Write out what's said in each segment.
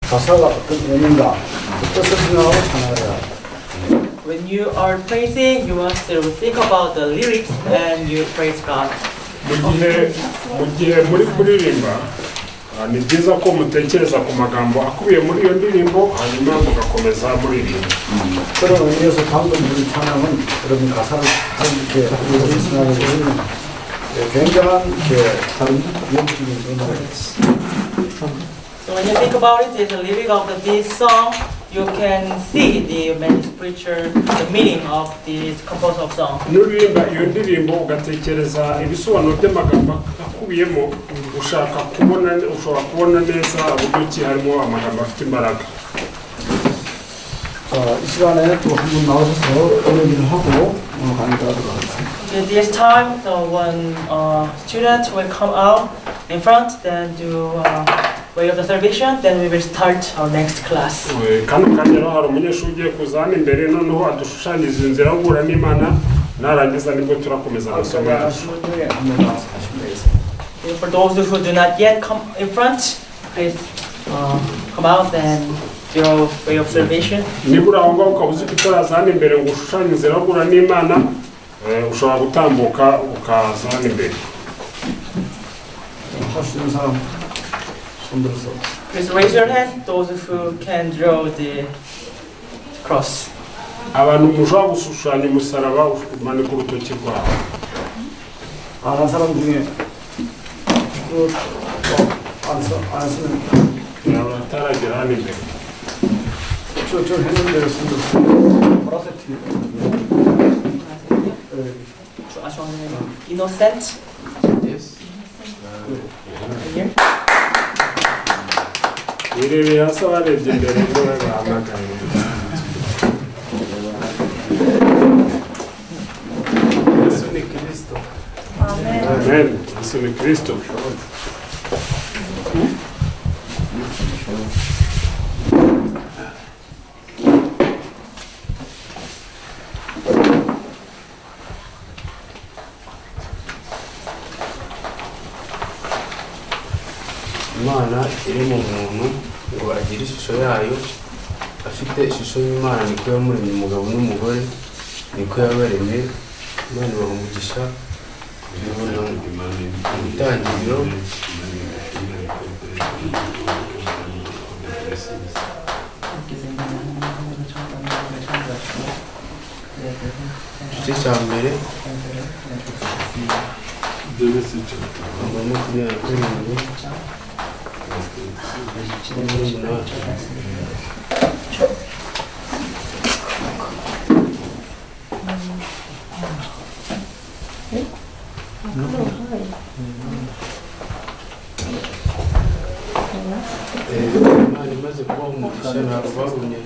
가사가 어떤 의미인가 그 뜻을 생각하고 찬양해야 합니다. When you are praising, you must think about the lyrics and you praise God. mu gihe muri kuririmba ni byiza ko mutekereza ku magambo akubiye muri iyo ndirimbo hanyuma mugakomeza muririmba. 그런 의미에서 방금 우리 찬양은 여러분 가사를 이렇게 생각해 보시면 굉장한 다른 영적인 의미가 있습니다. So when you think about it, the lyric of this song, you can see the main scripture, the meaning of the composer of song. nuririmba iyo ndirimbo ugatekereza ibisobanuro by'amagambo akubiyemo ushobora kubona neza uburyo ki harimo amagambo afite imbaraga. 이 시간에 또 한 분 나오셔서 은혜를 하고 강의하도록 하겠습니다. At this time, the one student will come out in front, then do way of the salvation, then we will start our next class. kano kagero hari umunyeshuri ugiye kuza hano imbere noneho adushushanyiriza inzira yo guhura n'Imana narangiza nibwo turakomeza amasomo yacu. For those who do not yet come in front, please come out and do way of salvation. nibura aho ngaho ukaba uzi ko utaraza hano imbere ngo ushushanye inzira yo guhura n'Imana ushobora gutambuka ukaza hano imbere. 할 수 있는 사람 손 들어서. Please raise your hand, those who can draw the cross. abantu mushobora gushushanya umusaraba umanika urutoki rwawe. 안 한 사람 중에 안 쓰는 abataragera hano imbere. 저 했는데 손 들어서. 보라색 티. Innocent. Yes. Here. irebeye hasi abarebye imbere ngo bahamagaye. Yesu ni Kristo. amen. Yesu ni Kristo. Imana iri mu muntu ngo agire ishusho yayo, afite ishusho y'Imana niko yamuremye umugabo n'umugore, niko yabaremye. Imana ibaha umugisha ibona mu itangiriro igice cya mbere Imana imaze kubaha umugisha ntabwo bagumye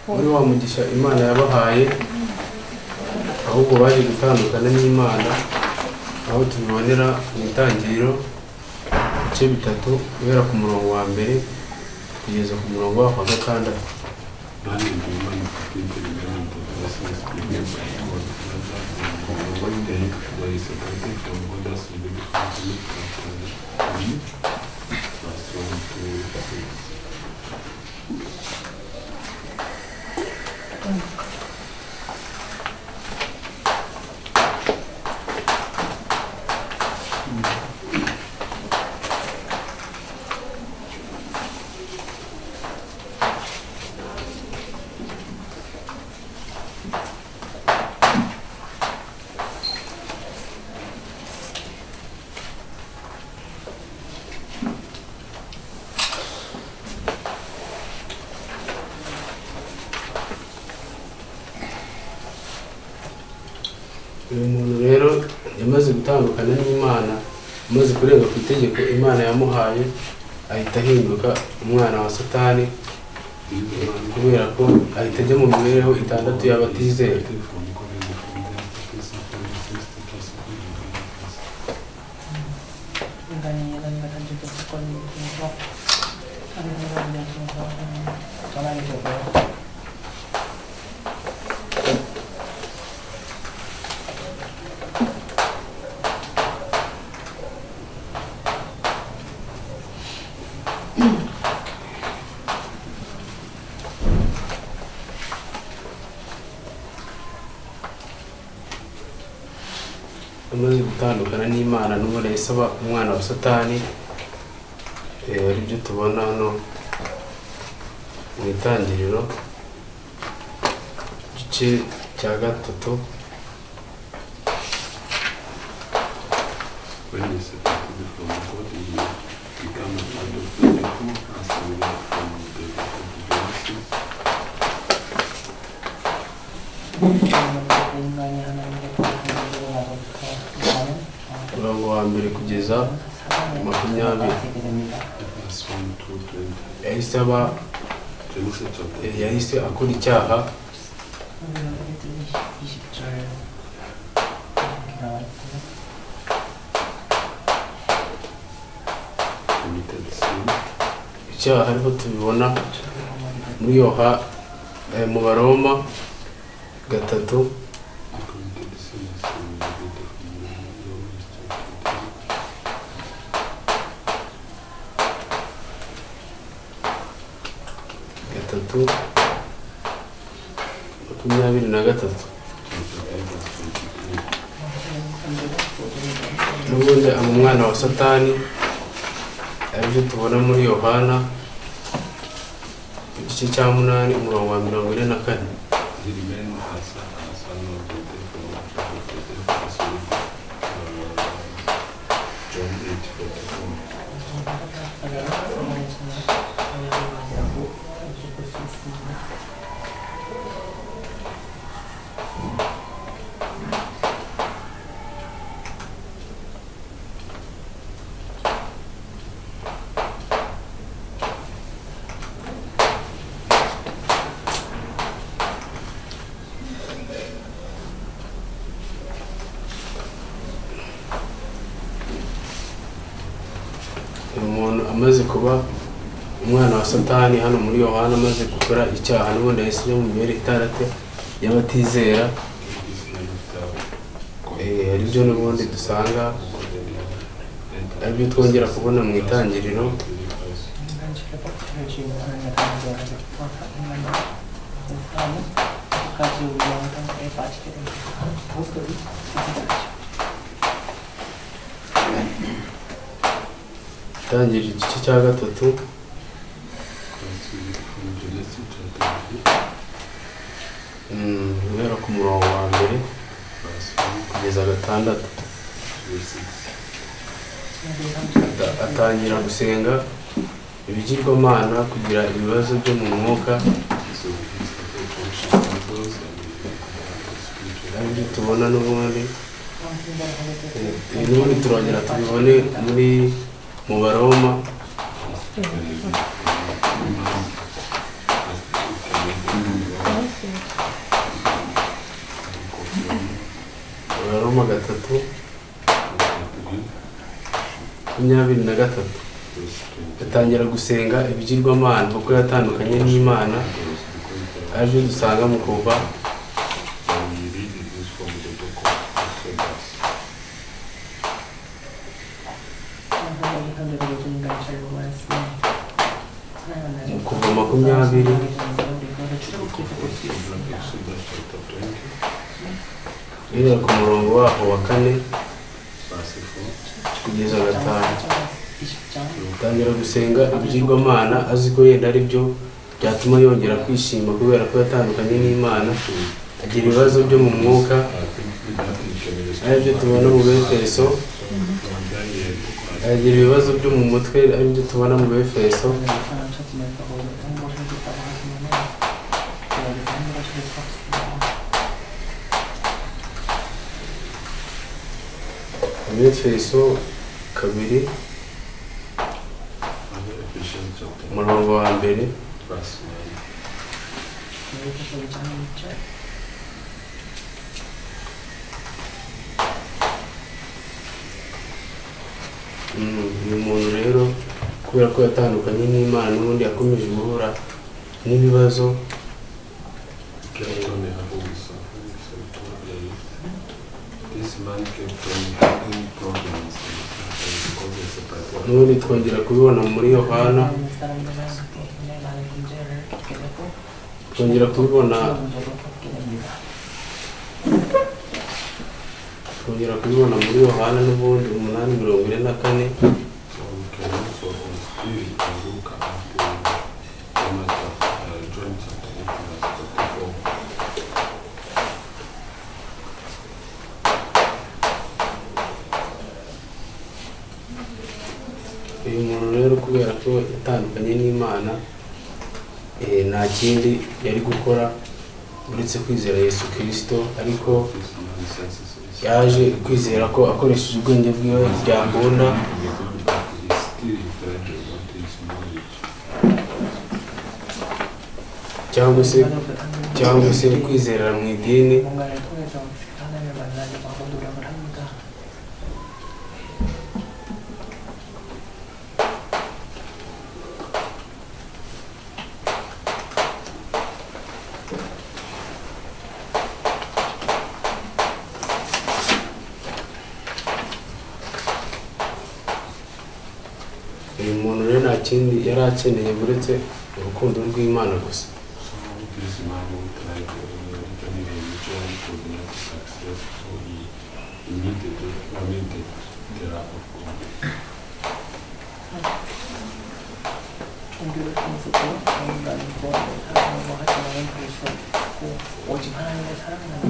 muri wa mugisha Imana yabahaye, ahubwo baje gutandukana n'Imana, aho tubibonera mu itangiriro ibice bitatu guhera ku murongo wa mbere kugeza ku murongo wa gatandatu. Uyu muntu rero yamaze gutandukana n'Imana, amaze kurenga ku itegeko Imana yamuhaye, ahita ahinduka umwana wa Satani, kubera ko ahita ajya mu mibereho itandatu y'abatizera. amaze gutandukana n'Imana n'ubundi yahise aba umwana wa Satani. Ari byo tubona hano mu itangiriro igice cya 3. When he separated from God, he became a child of the devil, as we read from the book of Genesis. Umurongo wa mbere kugeza 20. Verse 1 to 20. Yahise aba Genesis chapter 8. yahise akora icyaha Committed sin. icyaha ariko tubibona muri mu Baroma 3. He committed sin as we read of Romans chapter 3. 3:23. Chapter 8 verse 23. n'ubundi aba umwana wa Satani. Aribyo tubona muri Yohana igice cya 8 umurongo wa 44. He remained as a son of the devil, child of the devil, as we read John 8:44. Umuntu amaze kuba umwana wa Satani hano muri Yohana amaze gukora icyaha n'ubundi yahise ajya mu mibereho itarate y'abatizera. Aribyo n'ubundi dusanga aribyo twongera kubona mu itangiriro itangiriro igice cya 3 guhera ku murongo wa mbere kugeza 6. Atangira gusenga ibigirwamana, kugira ibibazo byo mu mwuka. Aribyo tubona n'ubundi n'ubundi turongera tubibone mu Baroma Baroma 3 23. Atangira gusenga ibigirwamana kuko yatandukanye n'Imana. Aribyo dusanga mu kuva kuva 20 guhera ku murongo waho wa 4 kugeza 5. Atangira gusenga ibigirwamana azi ko yenda aribyo byatuma yongera kwishima kubera ko yatandukanye n'Imana. Agira ibibazo byo mu mwuka, aribyo tubona mu Befeso. Agira ibibazo byo mu mutwe, aribyo tubona mu Befeso. Befeso 2 umurongo wa mbere uyu muntu rero kubera ko yatandukanye n'Imana n'ubundi yakomeje guhura n'ibibazo. N'ubundi twongera kubibona muri Yohana, twongera kubibona muri Yohana n'ubundi 8:44. So we can also on spirit look at John chapter 8 verse 34. Uyu muntu rero kubera ko yatandukanye n'Imana nta kindi yari gukora uretse kwizera Yesu Kristo, ariko yaje kwizera ko akoresheje ubwenge bwiwe byakunda cyangwa se kwizera mu idini. 뭔가를 통해서 하나님을 만나려고 하고 노력을 합니다. uyu muntu rero nta kindi yari akeneye uretse urukundo rw'Imana gusa. So this man would try to join to the success, so he needed the wrath of God. 종교를 통해서도 인간이 구원을 사랑하고 하지만 그럴 수 없고 오직 하나님의 사랑만이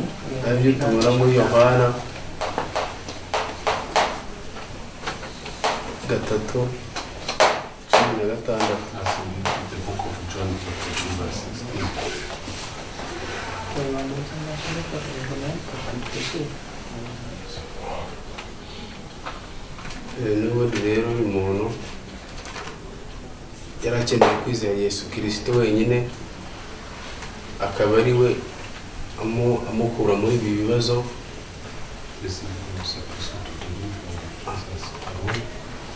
nabyo tubona muri Yohana 3:16. As in the book of John chapter 2 verse 16. 요한복음 3장 16절을 읽으면 그 뜻이 n'ubundi rero uyu muntu yari akeneye kwizera Yesu Kristo wenyine, akaba ari we amukura muri ibi bibazo. This is supposed to believe in Jesus alone,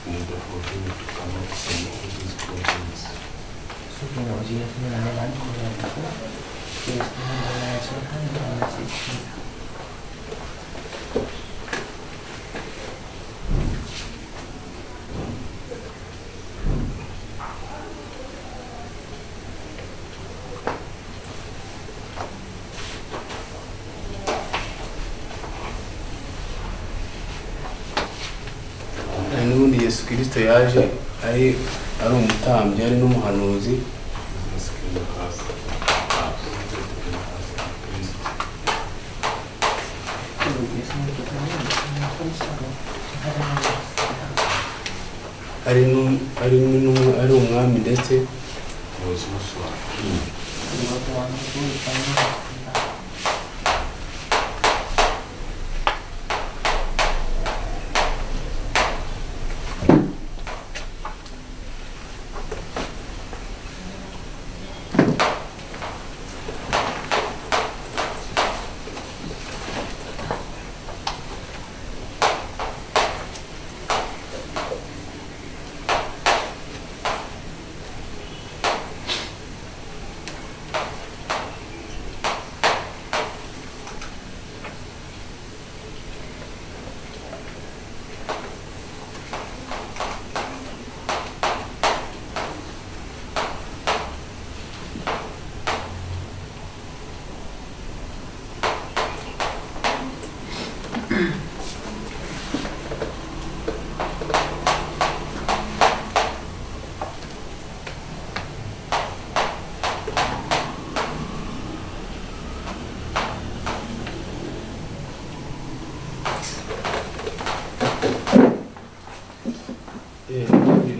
in order for him to come out from all these problems. 수준은 오직 예수님 안에만 거해야 되고 예수님을 만나야지 하나님을 만날 수 있습니다. n'ubundi Yesu Kristo yaje ari umutambyi, ari n'umuhanuzi. Jesus came as a prophet and as a priest. 그리고 예수님께서는 예수님의 통치자로 사랑하고 있습니다. ari umwami ndetse He was also a king. 그리고 또한 또 있다는 것 같습니다.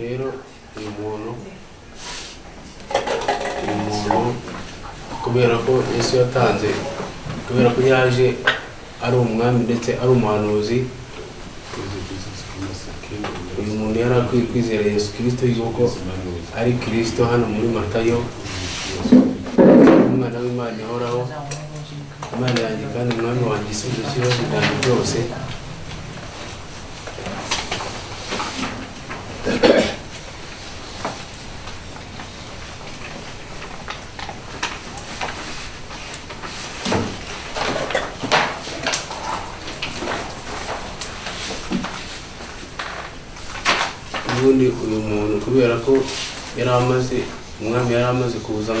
rero uyu muntu kubera ko Yesu yatanze, kubera ko yaje ari umwami ndetse ari umuhanuzi, uyu muntu yari akwiye kwizera Yesu Kristo yuko ari Kristo. Hano muri Matayo, umwana w'Imana ihoraho, Imana yanjye kandi umwami wanjye, igisubizo cy'ibibazo byanjye byose. ubundi uyu muntu kubera ko umwami yari amaze kuza,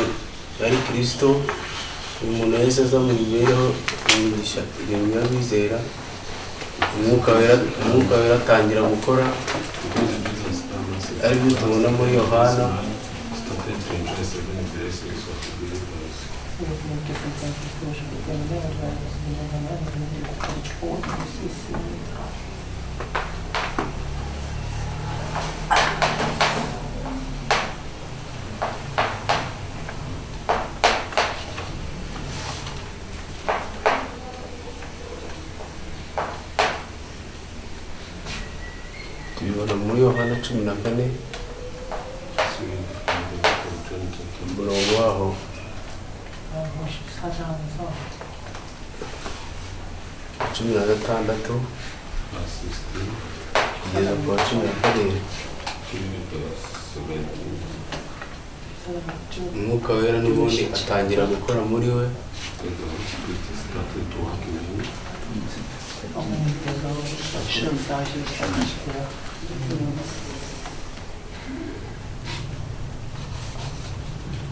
yari Kristo, uyu muntu yahise aza mu mibereho imigisha ibintu y'abizera. umwuka wera atangira gukora ari byo tubona muri Yohana started to interest in the blessings of the believers. tubibona muri Yohana 14 umurongo waho 14장에서 16 kugeza ku wa 17 umwuka wera n'ubundi atangira gukora muri we 어머니께서 시험 쌓으시기 시작하시고요.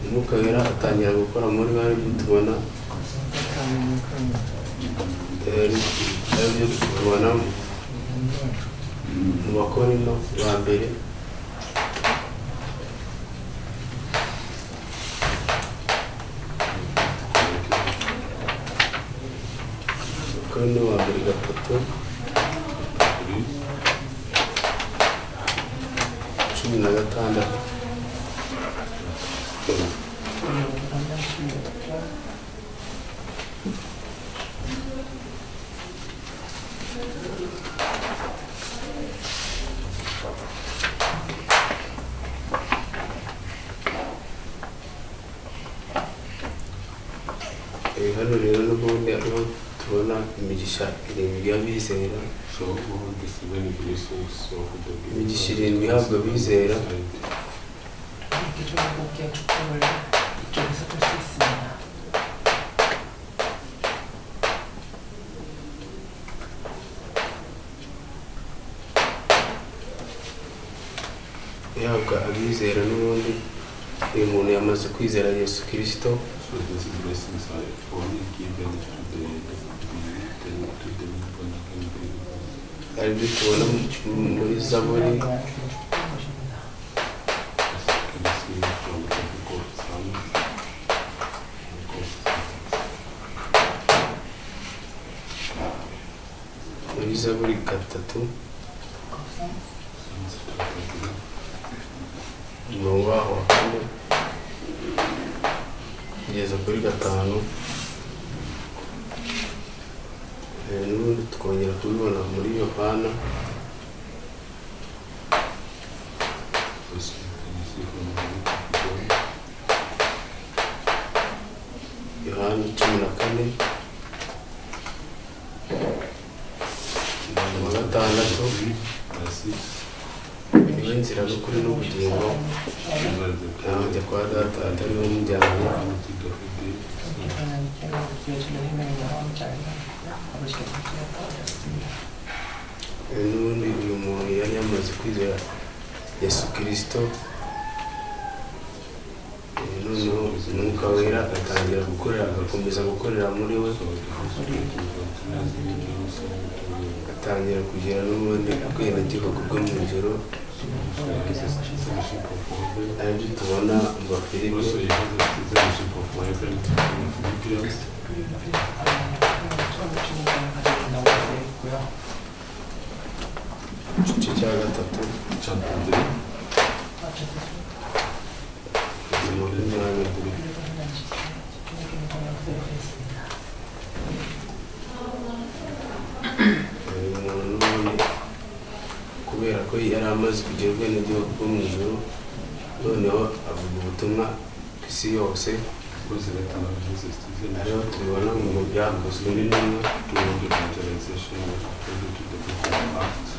umwuka wera atangira gukora muri we aribyo tubona aribyo tubona mu Bakorinto ba mbere Bakorinto ba mbere 3 16 hano rero n'ubundi ariho tubona imigisha irindwi y'abizera So all the seven blessings of the imigisha irindwi ihabwa abizera 이렇게 좀 높게 축복을 이쪽에서 볼 수 있습니다. ihabwa abizera n'ubundi uyu muntu yamaze kwizera Yesu Kristo So these blessings are only given to the born again believers. aribyo tubona muri Zaburi 하나님의 축복인 것입니다. Can you see from the book of Psalms? muri Zaburi 3 Psalms chapter 3. umurongo waho wa 4 kugeza kuri 5 n'ubundi tukongera kubibona muri Yohana Also, can you see from the book of John? Yohana 14 umurongo wa 6 Verse 6. niwe nzira n'ukuri n'ubugingo Never the ntawe njya kwa data atariwe mujyana promises of the day. 하나님께로 구해주는 희망의 영원자리가 아버지께 통치했다 하셨습니다. n'ubundi uyu muntu yari yamaze kwizera Yesu Kristo noneho umwuka wera atangira gukorera agakomeza gukorera muri we So the Holy Spirit continues in Jerusalem to atangira kugira n'ubundi ubwenegihugu bwo mu ijoro citizenship of heaven. aribyo tubona mu Bafilipi Also, he has the citizenship of heaven in Philippians. 처음 주님과의 가족이 나오게 되어 있고요. igice cya 3 Chapter 3. makumyabiri uyu muntu n'ubundi kubera ko yari amaze kugira ubwenegihugu bwo mu ijoro noneho avuga ubutumwa ku isi yose Was the letter of Jesus to them? ariho tubibona mu byakozwe n'intumwa During the evangelization according to the book of Acts.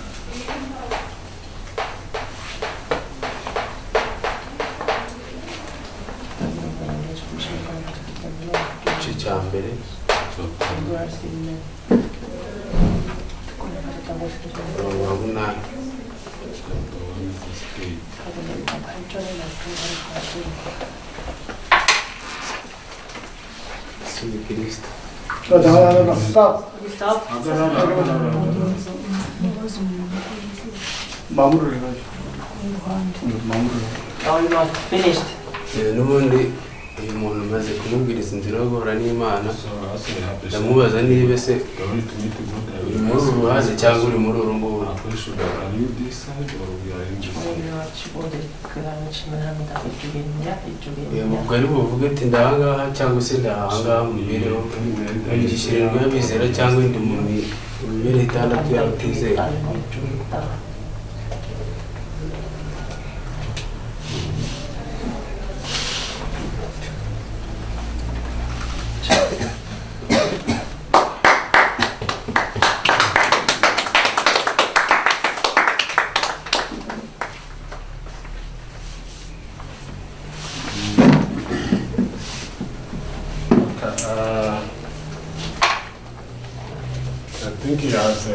igice cya mbere Chapter 공부할 수 있는 특권을 가졌던 것을 umurongo wa 8 chapter 1 verse 8. 하고는 발전의 말씀을 가지고 Yesu Kristo 자, 잠깐, stop. Stop. 마무리를 해가지고. 마무리를. Almost finished. n'ubundi uyu muntu umaze kumubwiriza inzira yo guhura n'Imana So as we have the ndamubaza niba se glory to meet the God that uri muri uru ruhande cyangwa uri muri uru nguru. are you this side or we are in this side? 저희가 치고들 그 다음에 질문합니다. 이쪽에 있냐? 이쪽에 있냐? ubwo ari buvuge ati ndahangaha cyangwa se ndahangaha mu mibereho yigishije indwi y'abizera cyangwa indi mu mibereho itandatu y'abatizera. 이쪽에 있다. I think he has he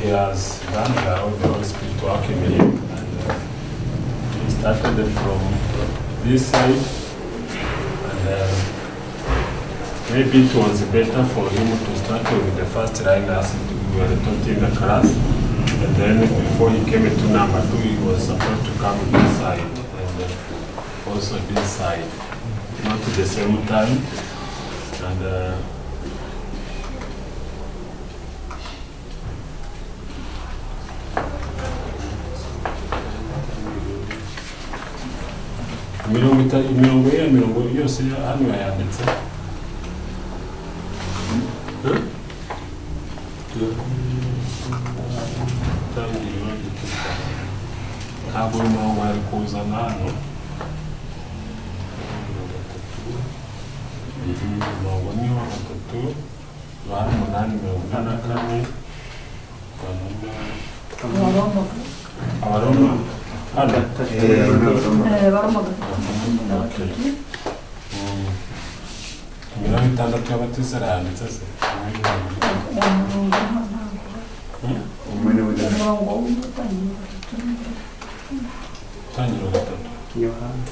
has done how the Holy Spirit working in him, and he started from this side, and maybe it was better for him to start with the first line as we were taught in the class, and then before he came to number 2, he was supposed to come this side and also this side, not at the same time, and. imirongo yose hano yanditse ntabwo uyu murongo wari kuzana hano umurongo ni wa 3 wa 8 Abaroma hano mirongo itandatu y'abatizera yanditse se tangiro 3 Yohana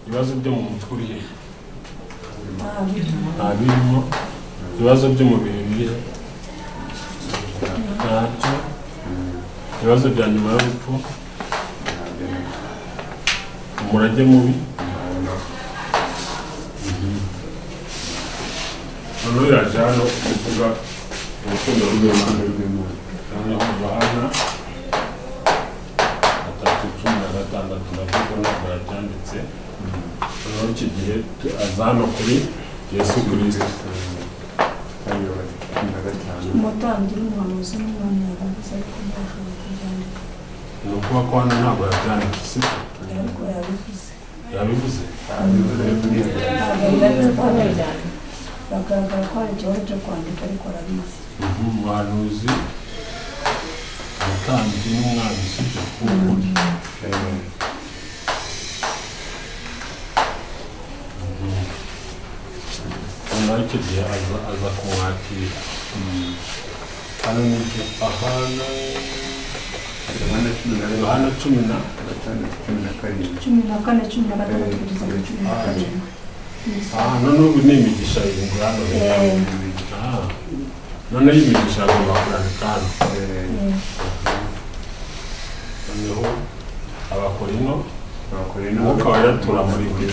ibibazo byo mu mutwe uri he birimo ibibazo by'umubiri biri he ntacyo ibibazo bya nyuma y'urupfu umurage mubi noneho yaje hano kuvuga urukundo rw'Imana Yohana 3:16 ndavuga ntabwo yabyanditse noneho iki gihe aza hano kuri Yesu Kristo umutangira umuhanuzi n'umwami yavuze ko ntashobora kubyandika ni ukuba ko hano ntabwo yabyanditse ariko yabivuze bagaragara ko hari ikibazo cyo kwandika ariko arabizi umuhanuzi umutambyi n'umwami sibyo noneho icyo gihe aza kumwakira hano ni iki Yohana 10 14 16 kugeza kuri 17 none ubu ni imigisha irindwi hano none y'imigisha agomba kurandika hano noneho abakorino umwuka wa yatura muri buri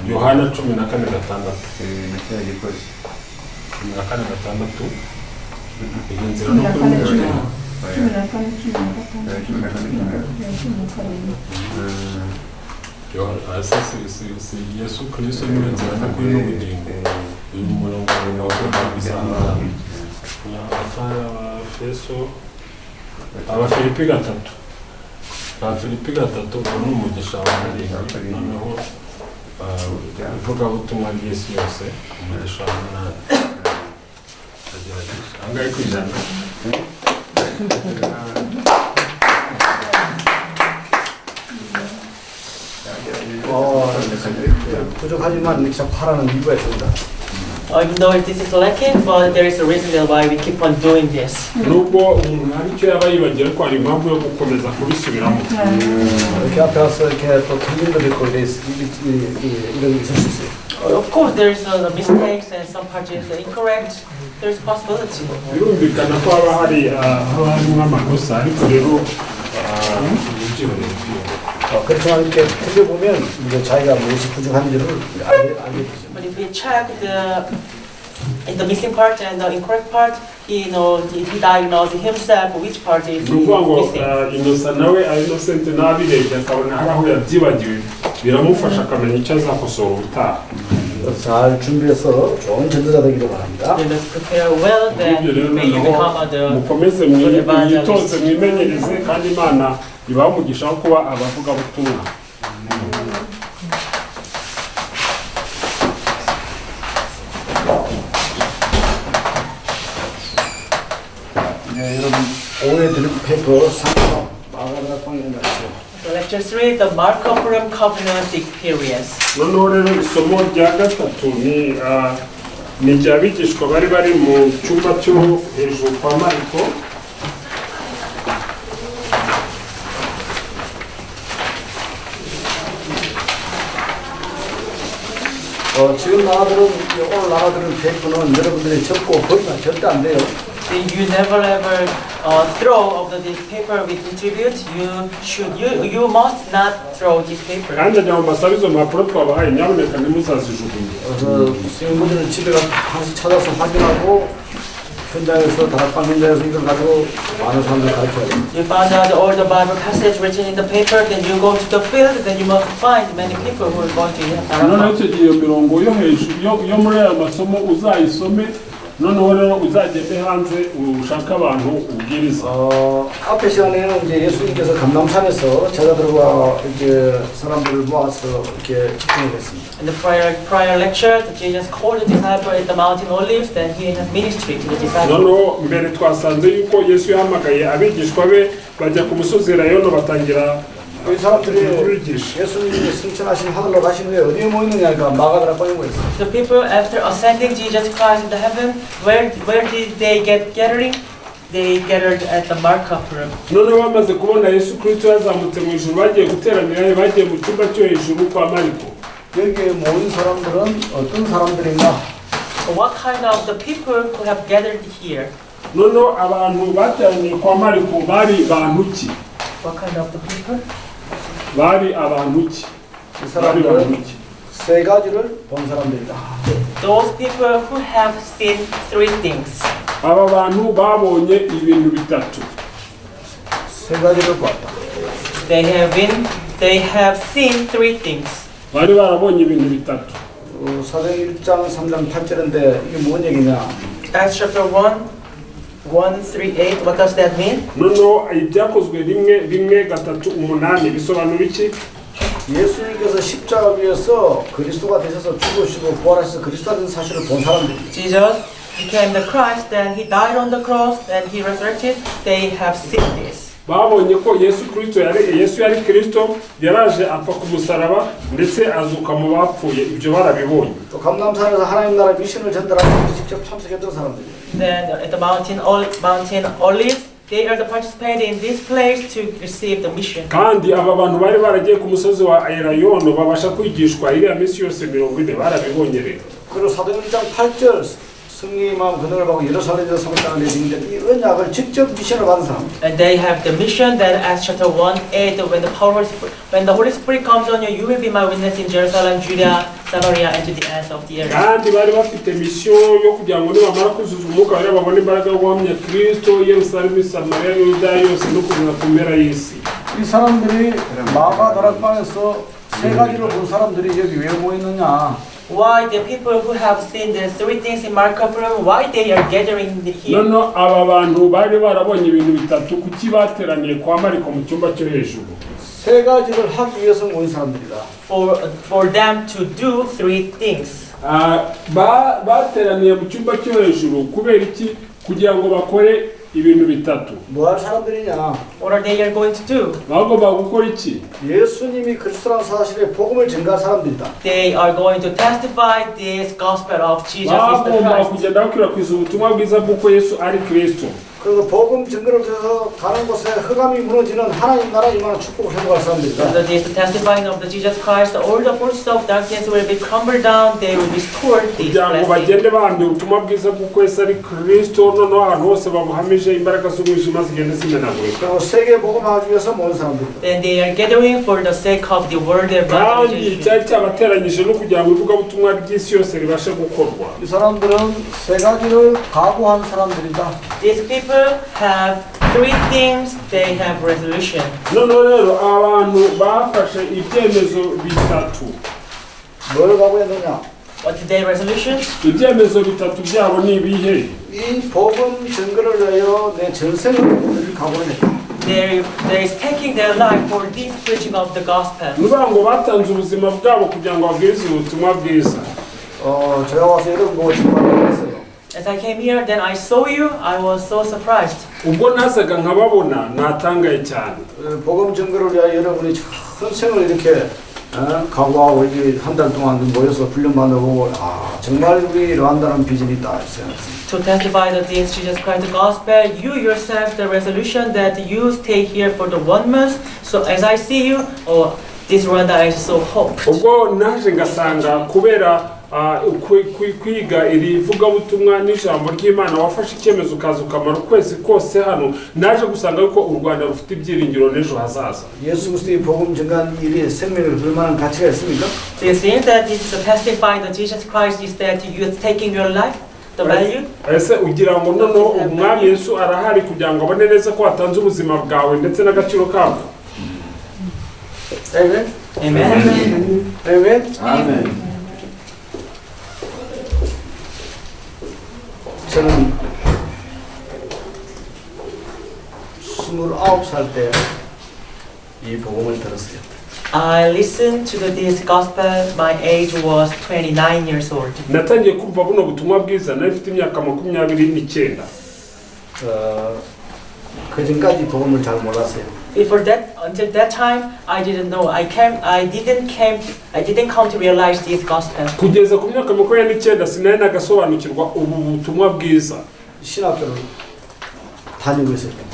Yohana 14:6 igenzera no kuri Yesu Kristo niwe nzira no kuri n'ubugingo uyu murongo Abafilipi 3 ubu ni umugisha wa karindwi noneho ivugabutumwa ry'isi yose umugisha wa 8 angahe ku ijana 부족하지만 이렇게 자꾸 하라는 이유가 있습니다. Even though this is lacking, but there is a reason that why we keep on doing this. nubwo umuntu hari icyo yaba yibagiwe ko hari impamvu yo gukomeza kubisubiramo. 이렇게 앞에 와서 이렇게 또 틀린 것도 있고 이런 게 있을 수 있어요. Of course, there is mistakes and some parts is incorrect. There is a possibility. birumvikana ko haba harimo amakosa ariko rero 그렇지만 이렇게 틀려보면 이제 자기가 무엇이 부족한지를 알게 되죠. But if we check in the missing part and the incorrect part, he diagnosed himself which part is ni ukuvuga ngo missing. Innocent nawe Innocent nabirebye akabona hari aho yabyibagiwe biramufasha akamenya icyo azakosora ubutaha. 잘 준비해서 좋은 전도자 되기를 바랍니다. Then let's prepare well, then may you become the mukomeze good evangelist. mwitoze mwimenyereze kandi Imana ibaha umugisha wo kuba abavugabutumwa. 네, 여러분 오늘 들은 페이퍼 3번 마가다락 방향 같죠. Lecture 3, the Markup Room Covenant Experience. noneho rero isomo rya gatatu ni iry'abigishwa bari mu cyumba cyo hejuru kwa Mariko. 지금 오늘 나와드는 페이퍼는 여러분들이 접고 버리면 절대 안 돼요. You never ever throw of this paper we contribute. You must not throw this paper. kandi naho mbasaba izo mpapuro twabahaye nyamuneka ntimuzazijugunye. 그래서 선생님들은 집에 가서 다시 찾아서 확인하고 현장에서 다락방 현장에서 이걸 가지고 많은 사람들 가르쳐야 돼요. You found out all the Bible passage written in the paper, then you go to the field, then you must find many people who are going to have noneho icyo gihe iyo mirongo yo hejuru yo muri aya masomo uzayisome noneho rero uzagende hanze ushaka abantu ubwiriza. 앞에 시간에는 이제 예수님께서 감람산에서 제자들과 이렇게 사람들을 모아서 이렇게 집중을 했습니다. In the prior lecture, Jesus called the disciple at the mountain Olives, then he has ministry to the disciples. noneho mbere twasanze yuko Yesu yahamagaye abigishwa be bajya ku musozi Elayono batangira 이 사람들이 kubigisha. 예수님이 승천하신 하늘로 가신 후에 어디에 모이느냐니까 마가다락 방에 모였어요. The people, after ascending Jesus Christ into heaven, where did they get gathering? They gathered at the Markup Room. noneho bamaze kubona Yesu Kristo yazamutse mu ijuru bagiye guteranira bagiye mu cyumba cyo hejuru kwa Mariko. 여기에 모인 사람들은 어떤 사람들인가? So what kind of the people who have gathered here? noneho abantu bateraniye kwa Mariko bari bantu ki? What kind of the people? bari abantu ki? 이 bari 사람들은 bantu ki? 세 가지를 본 사람들이다. Those people who have seen three things. aba bantu babonye ibintu bitatu. 세 가지를 봤다. They have seen three things. bari barabonye ibintu bitatu. 사도행 1장 3장 8절인데 이게 뭔 얘기냐? Acts chapter 1:3-8. What does that mean? noneho ibyakozwe rimwe gatatu umunani bisobanura iki? 예수님께서 십자가 위에서 그리스도가 되셔서 죽으시고 부활하셔서 그리스도가 된 사실을 본 사람들이 Jesus became the Christ, then he died on the cross, then he resurrected. They have seen this. babonye ko Yesu yari Kristo yaraje apfa ku musaraba ndetse azuka mu bapfuye ibyo barabibonye. 또 감람산에서 하나님 나라 미션을 전달하고 직접 참석했던 사람들이 Then at the mountain Olives, they are the participants in this place to receive the mission. kandi aba bantu bari baragiye ku musozi wa Elayono babasha kwigishwa iriya minsi yose 40 barabibonye rero. 그리고 사도행 1장 8절 승리의 마음 근원을 받고 예루살렘에서 성당을 내리는데 이 언약을 직접 미션을 받은 사람. And they have the mission that Acts chapter 1:8, when the Holy Spirit comes on you, you will be my witness in Jerusalem, Judea, Samaria, and to the ends of the earth. kandi bari bafite misiyo yo kugira ngo nibamara kuzuza umwuka wera babone imbaraga yo guhamya Kristo Yerusalemu, Samariya, Yudaya yose no kugeza ku mpera y'isi. 이 사람들이 마가 다락방에서 세 가지를 본 사람들이 여기 왜 모였느냐? Why the people who have seen the three things in Markup Room, why they are gathering here? noneho aba bantu bari barabonye ibintu bitatu kuki bateraniye kwa Mariko mu cyumba cyo hejuru. 세 가지를 하기 위해서 모인 사람들이다. For them to do three things. bateraniye mu cyumba cyo hejuru kubera iki? kugira ngo bakore ibintu bitatu. 뭐 할 사람들이냐? What are they going to do? bagomba gukora iki? 예수님이 그리스도라는 사실에 복음을 증가할 사람들이다. They are going to testify this gospel of Jesus is the bagomba Christ. kugenda bakwirakwiza ubutumwa bwiza bw'uko yesu ari kristo. 그리고 복음 증거를 통해서 가는 곳에 흑암이 무너지는 하나님 나라 임하는 축복을 회복할 사람들이다. So this testifying of the Jesus Christ, all the forces of darkness will be crumbled down. They will restore these kugira ngo blessings. bagende bahamya ubutumwa bwiza bw'uko yesu ari kristo, noneho ahantu hose bamuhamije imbaraga z'umwijima zigenda zimenagurika. 그리고 세계 복음하기 위해서 모든 사람들이다. Then they are gathering for the sake of the world kandi evangelization. cyari cyabateranyije no kugira ngo ivugabutumwa ry'isi yose ribashe gukorwa. 이 사람들은 세 가지를 각오한 사람들이다. These people have three things. They have resolution. noneho rero abantu bafashe ibyemezo bitatu. 뭘 각오했느냐? What is their resolution? ibyemezo bitatu byabo ni ibihe? 이 복음 증거를 위하여 내 전생을 드릴 각오를 했다. They is taking their life for this preaching of the gospel. nuvuga ngo batanze ubuzima bwabo kugira ngo babwirize ubutumwa bwiza. 제가 와서 여러분 보고 정말 했어요. As I came here, then I saw you. I was so surprised. ubwo nasaga nkababona natangaye cyane. 복음 증거를 위하여 여러분이 전생을 이렇게 각오하고 이게 한 달 동안 모여서 훈련받고 정말 우리 르완다는 비전이 있다 생각했습니다. To testify that this Jesus Christ the gospel, you yourself the resolution that you stay here for the 1 month. So as I see you, this Rwanda is so hope. ubwo naje ngasanga kubera kwiga iri vugabutumwa n'ijambo ry'Imana wafashe icyemezo ukaza ukamara ukwezi kose hano, naje gusanga yuko u Rwanda rufite ibyiringiro n'ejo hazaza. 예수 그리스도의 복음 증거한 일이 생명을 걸 만한 가치가 있습니까? Do you think that this testifying that Jesus Christ is that you are taking your life, the value? ese ugira ngo noneho umwami Yesu arahari kugira ngo abone neza ko watanze ubuzima bwawe ndetse n'agaciro kabwo? 아멘. Amen. 아멘. 아멘. 저는 29살 때 이 복음을 들었어요. I listened to this gospel. My age was 29 years old. natangiye kumva buno butumwa bwiza nari mfite imyaka 29. 그 전까지 복음을 잘 몰랐어요. Before that, until that time, I didn't know. I didn't come to realize this gospel. kugeza ku myaka 29 sinari nagasobanukirwa ubu butumwa bwiza. 신학교를 다니고 있었어요.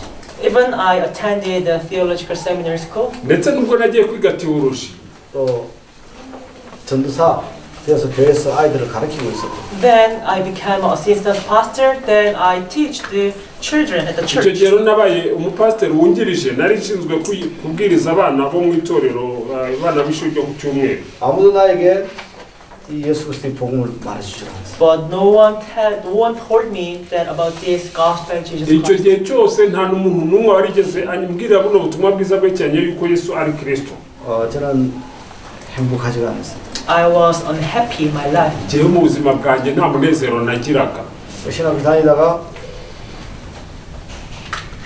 Even I attended the theological seminary school. ndetse nubwo nagiye kwiga theology, 또 전도사 되어서 교회에서 아이들을 가르치고 있었고. Then I became an assistant pastor. Then I teach the children at the icyo church. gihe rero nabaye umupasiteri wungirije, nari nshinzwe kubwiriza abana bo mu itorero, abana b'ishuri ryo ku cyumweru. 아무도 나에게 이 예수 그리스도의 복음을 말해주지 않았어요. But no one told me that about this gospel Jesus icyo Christ. gihe cyose nta n'umuntu n'umwe warigeze anyibwira buno butumwa bwiza bwerekanye yuko Yesu ari Kristo. 저는 행복하지가 않았어요. I was unhappy in my life. jewe mu buzima bwanjye nta munezero nagiraga. 신학교 다니다가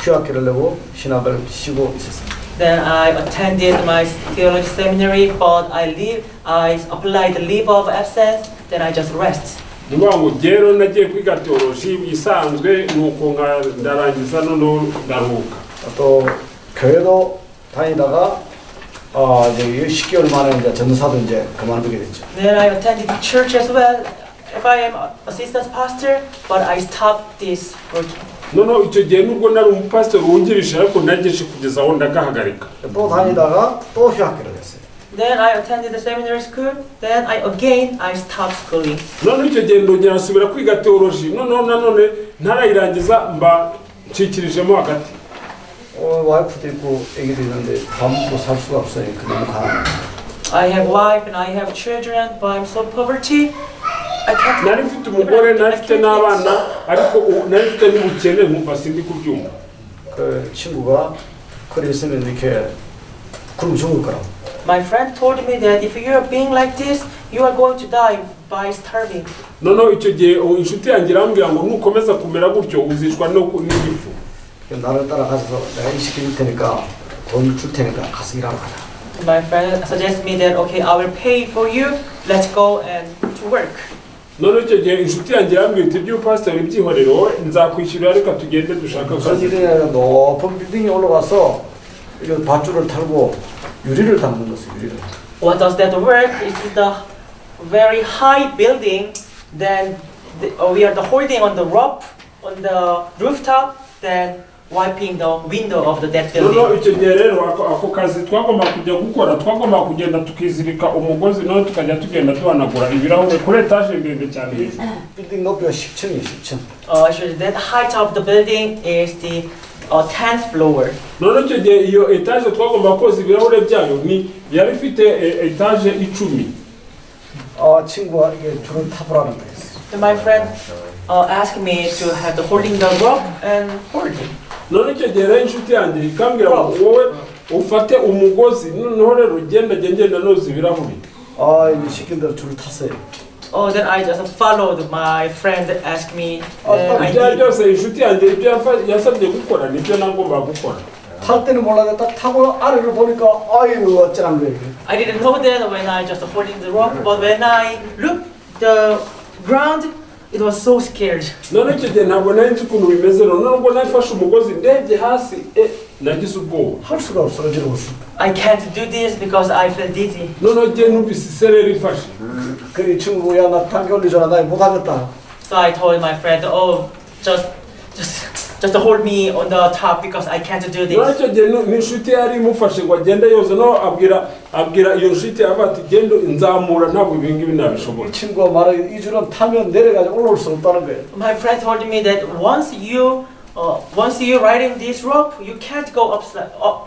휴학기를 내고 신학을 쉬고 있었어요. Then I attended my theology seminary, but I applied the leave of absence. Then I just rest. niba ngo rero nagiye kwiga theology isanzwe nuko ndarangiza noneho ndaruhuka. 또 교회도 다니다가 이제 10개월 만에 이제 전도사도 이제 그만두게 됐죠. Then I attended the church as well. If I am assistant pastor, but I stopped this working. noneho icyo gihe nubwo nari umupasiteri wungirije ariko nageje kugeza aho ndagahagarika. 또 다니다가 또 휴학기를 했어요. Then I attended the seminary school. Then I stopped schooling. noneho icyo gihe ndongera nsubira kwiga theology, noneho nanone ntarayirangiza mba ncikirijemo hagati. 와이프도 있고 애기도 있는데 밥 먹고 살 수가 없어요. 너무 가난해요. I have wife and I have children, but I'm so poverty. I can't. nari mfite umugore, nari mfite n'abana, ariko nari mfite n'ubukene nkumva sindi kubyumva. 그 친구가 그래 있으면 이렇게 그럼 죽을 거라고. My friend told me that if you are being like this, you are going to die by starving. noneho icyo gihe inshuti yanjye irambwira ngo nukomeza kumera gutyo uzicwa n'igifu. 나를 따라가서 내가 일 시켜줄 테니까 돈 줄 테니까 가서 일하러 가자. My friend suggested me that okay, I will pay for you. Let's go and to work. none icyo gihe inshuti yanjye yambwiye iti by'upasiteri byihorero nzakwishyurira reka tugende dushaka akazi. 선실에 높은 빌딩에 올라가서 이거 밧줄을 타고 유리를 담는 것이 유리를. What does that work? Is the very high building, then we are holding on the rope on the rooftop, then wiping the window of that noneho building. icyo gihe rero ako kazi twagomba kujya gukora twagomba kugenda tukizirika umugozi noneho tukajya tugenda duhanagura ibirahure kuri etaje ndende cyane hejuru. 빌딩 높이가 10층이에요, 10층. Actually, that height of the building is the 10th floor. noneho icyo gihe iyo etaje twagomba koza ibirahure byayo ni yari ifite etaje 10. 친구가 이게 줄을 타보라는 거예요. So my friend asked me to have the holding the rope and hold it. none icyo gihe rero inshuti yanjye ikambwira ngo wowe ufate umugozi noneho rero ugenda genda noza ibirahure. 이제 시킨 대로 줄을 탔어요. Oh, then I just followed my friend asked me. I ibyo did. byose inshuti yanjye ibyo yasabye gukora nibyo nagomba gukora. 탈 때는 몰랐는데 딱 타고 아래를 보니까 아유 어쩌란 거예요. I didn't know that when I just holding the rope, but when I looked the ground, it was so scared. none icyo gihe ntabwo nari nzi ukuntu bimeze noneho ubwo nafashe umugozi ndebye hasi nagize ubwoba. 할 수가 없어 어지러웠어. I can't do this because I feel dizzy. noneho gihe numvise isereri ifashe. 그 친구야 나 단계 올리잖아 나 못하겠다. So I told my friend, oh, just hold me on the top because I can't do none this. icyo gihe n'inshuti yari imufashe ngo agende yoza no abwira iyo nshuti yaba ati genda nzamura ntabwo ibi ngibi nabishobora. 이 친구가 말해 이 줄은 타면 내려가지고 올라올 수 없다는 거예요. My friend told me that once you riding this rope, you can't go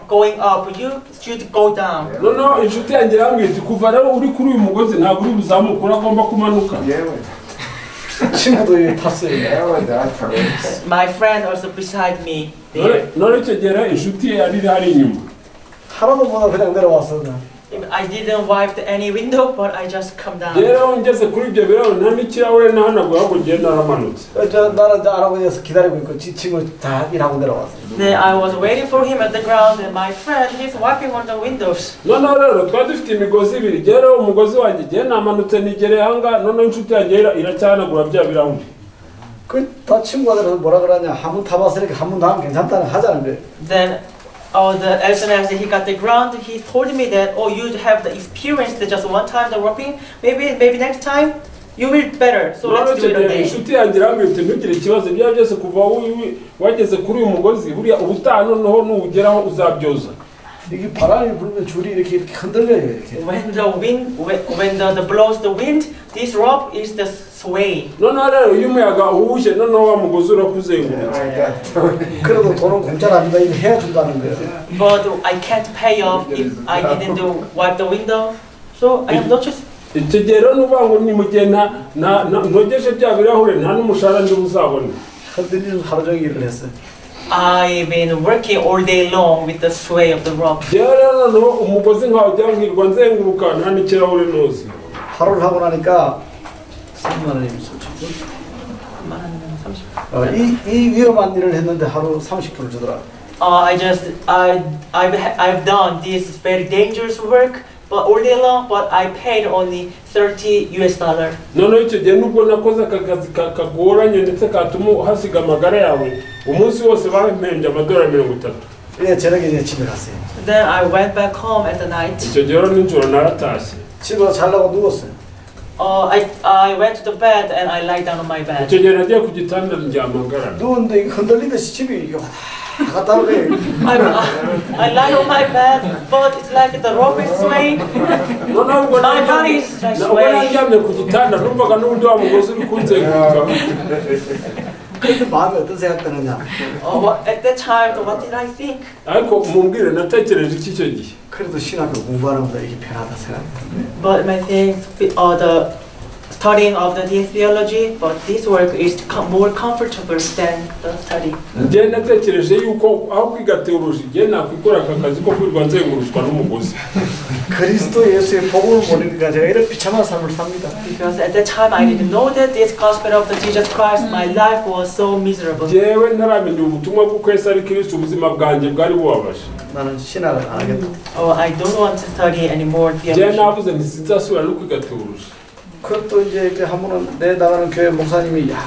going up. You should go down. noneho inshuti yanjye yambwiye iti kuva rero uri kuri uyu mugozi ntabwo uri buzamuka uragomba kumanuka. 친구도 이게 탔어요. My friend also beside me there. none icyo gihe rero inshuti ye yari hari inyuma. 하나도 못하고 그냥 내려왔어. I didn't wipe any window, but I just come down. rero ngeze kuri ibyo birahure nta n'ikirahure nahanaguye ahubwo ngenda naramanutse. 나는 이제 할아버지에서 기다리고 있고 지 친구 다 일하고 내려왔어. Then I was waiting for him at the ground, and my friend he's wiping on the windows. noneho rero twari dufite imigozi ibiri rero umugozi wanjye igihe namanutse nigereye ahangaha noneho inshuti yanjye iracyanagura bya birahure. 그다 친구들은 뭐라 그러냐 한 번 타봤으니까 한 번 더 하면 괜찮다는 하자는 거예요. Then as soon as he got the ground, he told me that, oh, you have the experience that just one time the roping, maybe next time you will better. So noneho let's do icyo it gihe again. inshuti yanjye irambwira iti ntugire ikibazo ibyo byose kuva wageze kuri uyu mugozi buriya ubutaha noneho nuwugeraho uzabyoza. 이게 바람이 불면 줄이 이렇게 흔들려요 이렇게. When the blows the wind, this rope is the sway. noneho rero iyo umuyaga uwushye noneho wa mugozi urakuzengurutse. 그래도 돈은 공짜랍니다. 이거 해야 준다는 거예요. But I can't pay off if I didn't wipe the window. So I have no choice. icyo gihe rero nuvuga ngo ni mu gihe ntogeshe bya birahure nta n'umushahara ndi buzabone. 흔들리는 하루 종일 일을 했어요. I've been working all day long with the sway of the rope. rero noneho umugozi nkawo ujya nkirwa nzenguruka nta n'ikirahure noze. 하루를 하고 나니까 3만 원이 이 위험한 일을 했는데 하루 30불을 주더라. I've done this very dangerous work, but all day long, but I paid only $30. noneho icyo gihe nubwo nakoze aka kazi kagoranye ndetse katuma hasiga amagara yawe umunsi wose bampembye $30. 예, 저녁에 이제 집에 갔어요. Then I went back home at the night. icyo gihe rero nijoro naratashye. 집에 가서 자려고 누웠어요. I went to the bed and I lied down on my bed. icyo gihe nagiye ku gitanda ndyamagara. 누웠는데 흔들리듯이 집이 갔다 오는 거예요. I lied on my bed, but it's like the rope is swaying. noneho ubwo My body is like ubwo swaying. naryamye ku gitanda numvaga n'uburyo wa mugozi uri kunzenguruka. 그런데 마음에 어떤 생각 드느냐? At that time, what did I think? ariko mumbwire natekereje iki icyo gihe. 그래도 신학교 공부하는 것보다 이게 편하다 생각해요. But my thing, the studying of the theology, but this work is more comfortable than the study. njye natekereje yuko aho kwiga teoloji njye nakwikora aka kazi ko kwirirwa nzengurutswa n'umugozi. 그리스도 예수의 복음을 모르니까 제가 이런 비참한 삶을 삽니다. Because at that time I didn't know that this gospel of the Jesus Christ, my life was so miserable. njyewe ntaramenya ubutumwa bw'uko Yesu ari Kristo ubuzima bwanjye bwari bubabaje. 나는 신학을 안 하겠다. Oh, I don't want to study anymore njye theology. navuze nti sinzasubira no kwiga teoloji. 그것도 이제 이렇게 한 번은 내 나가는 교회 목사님이 야,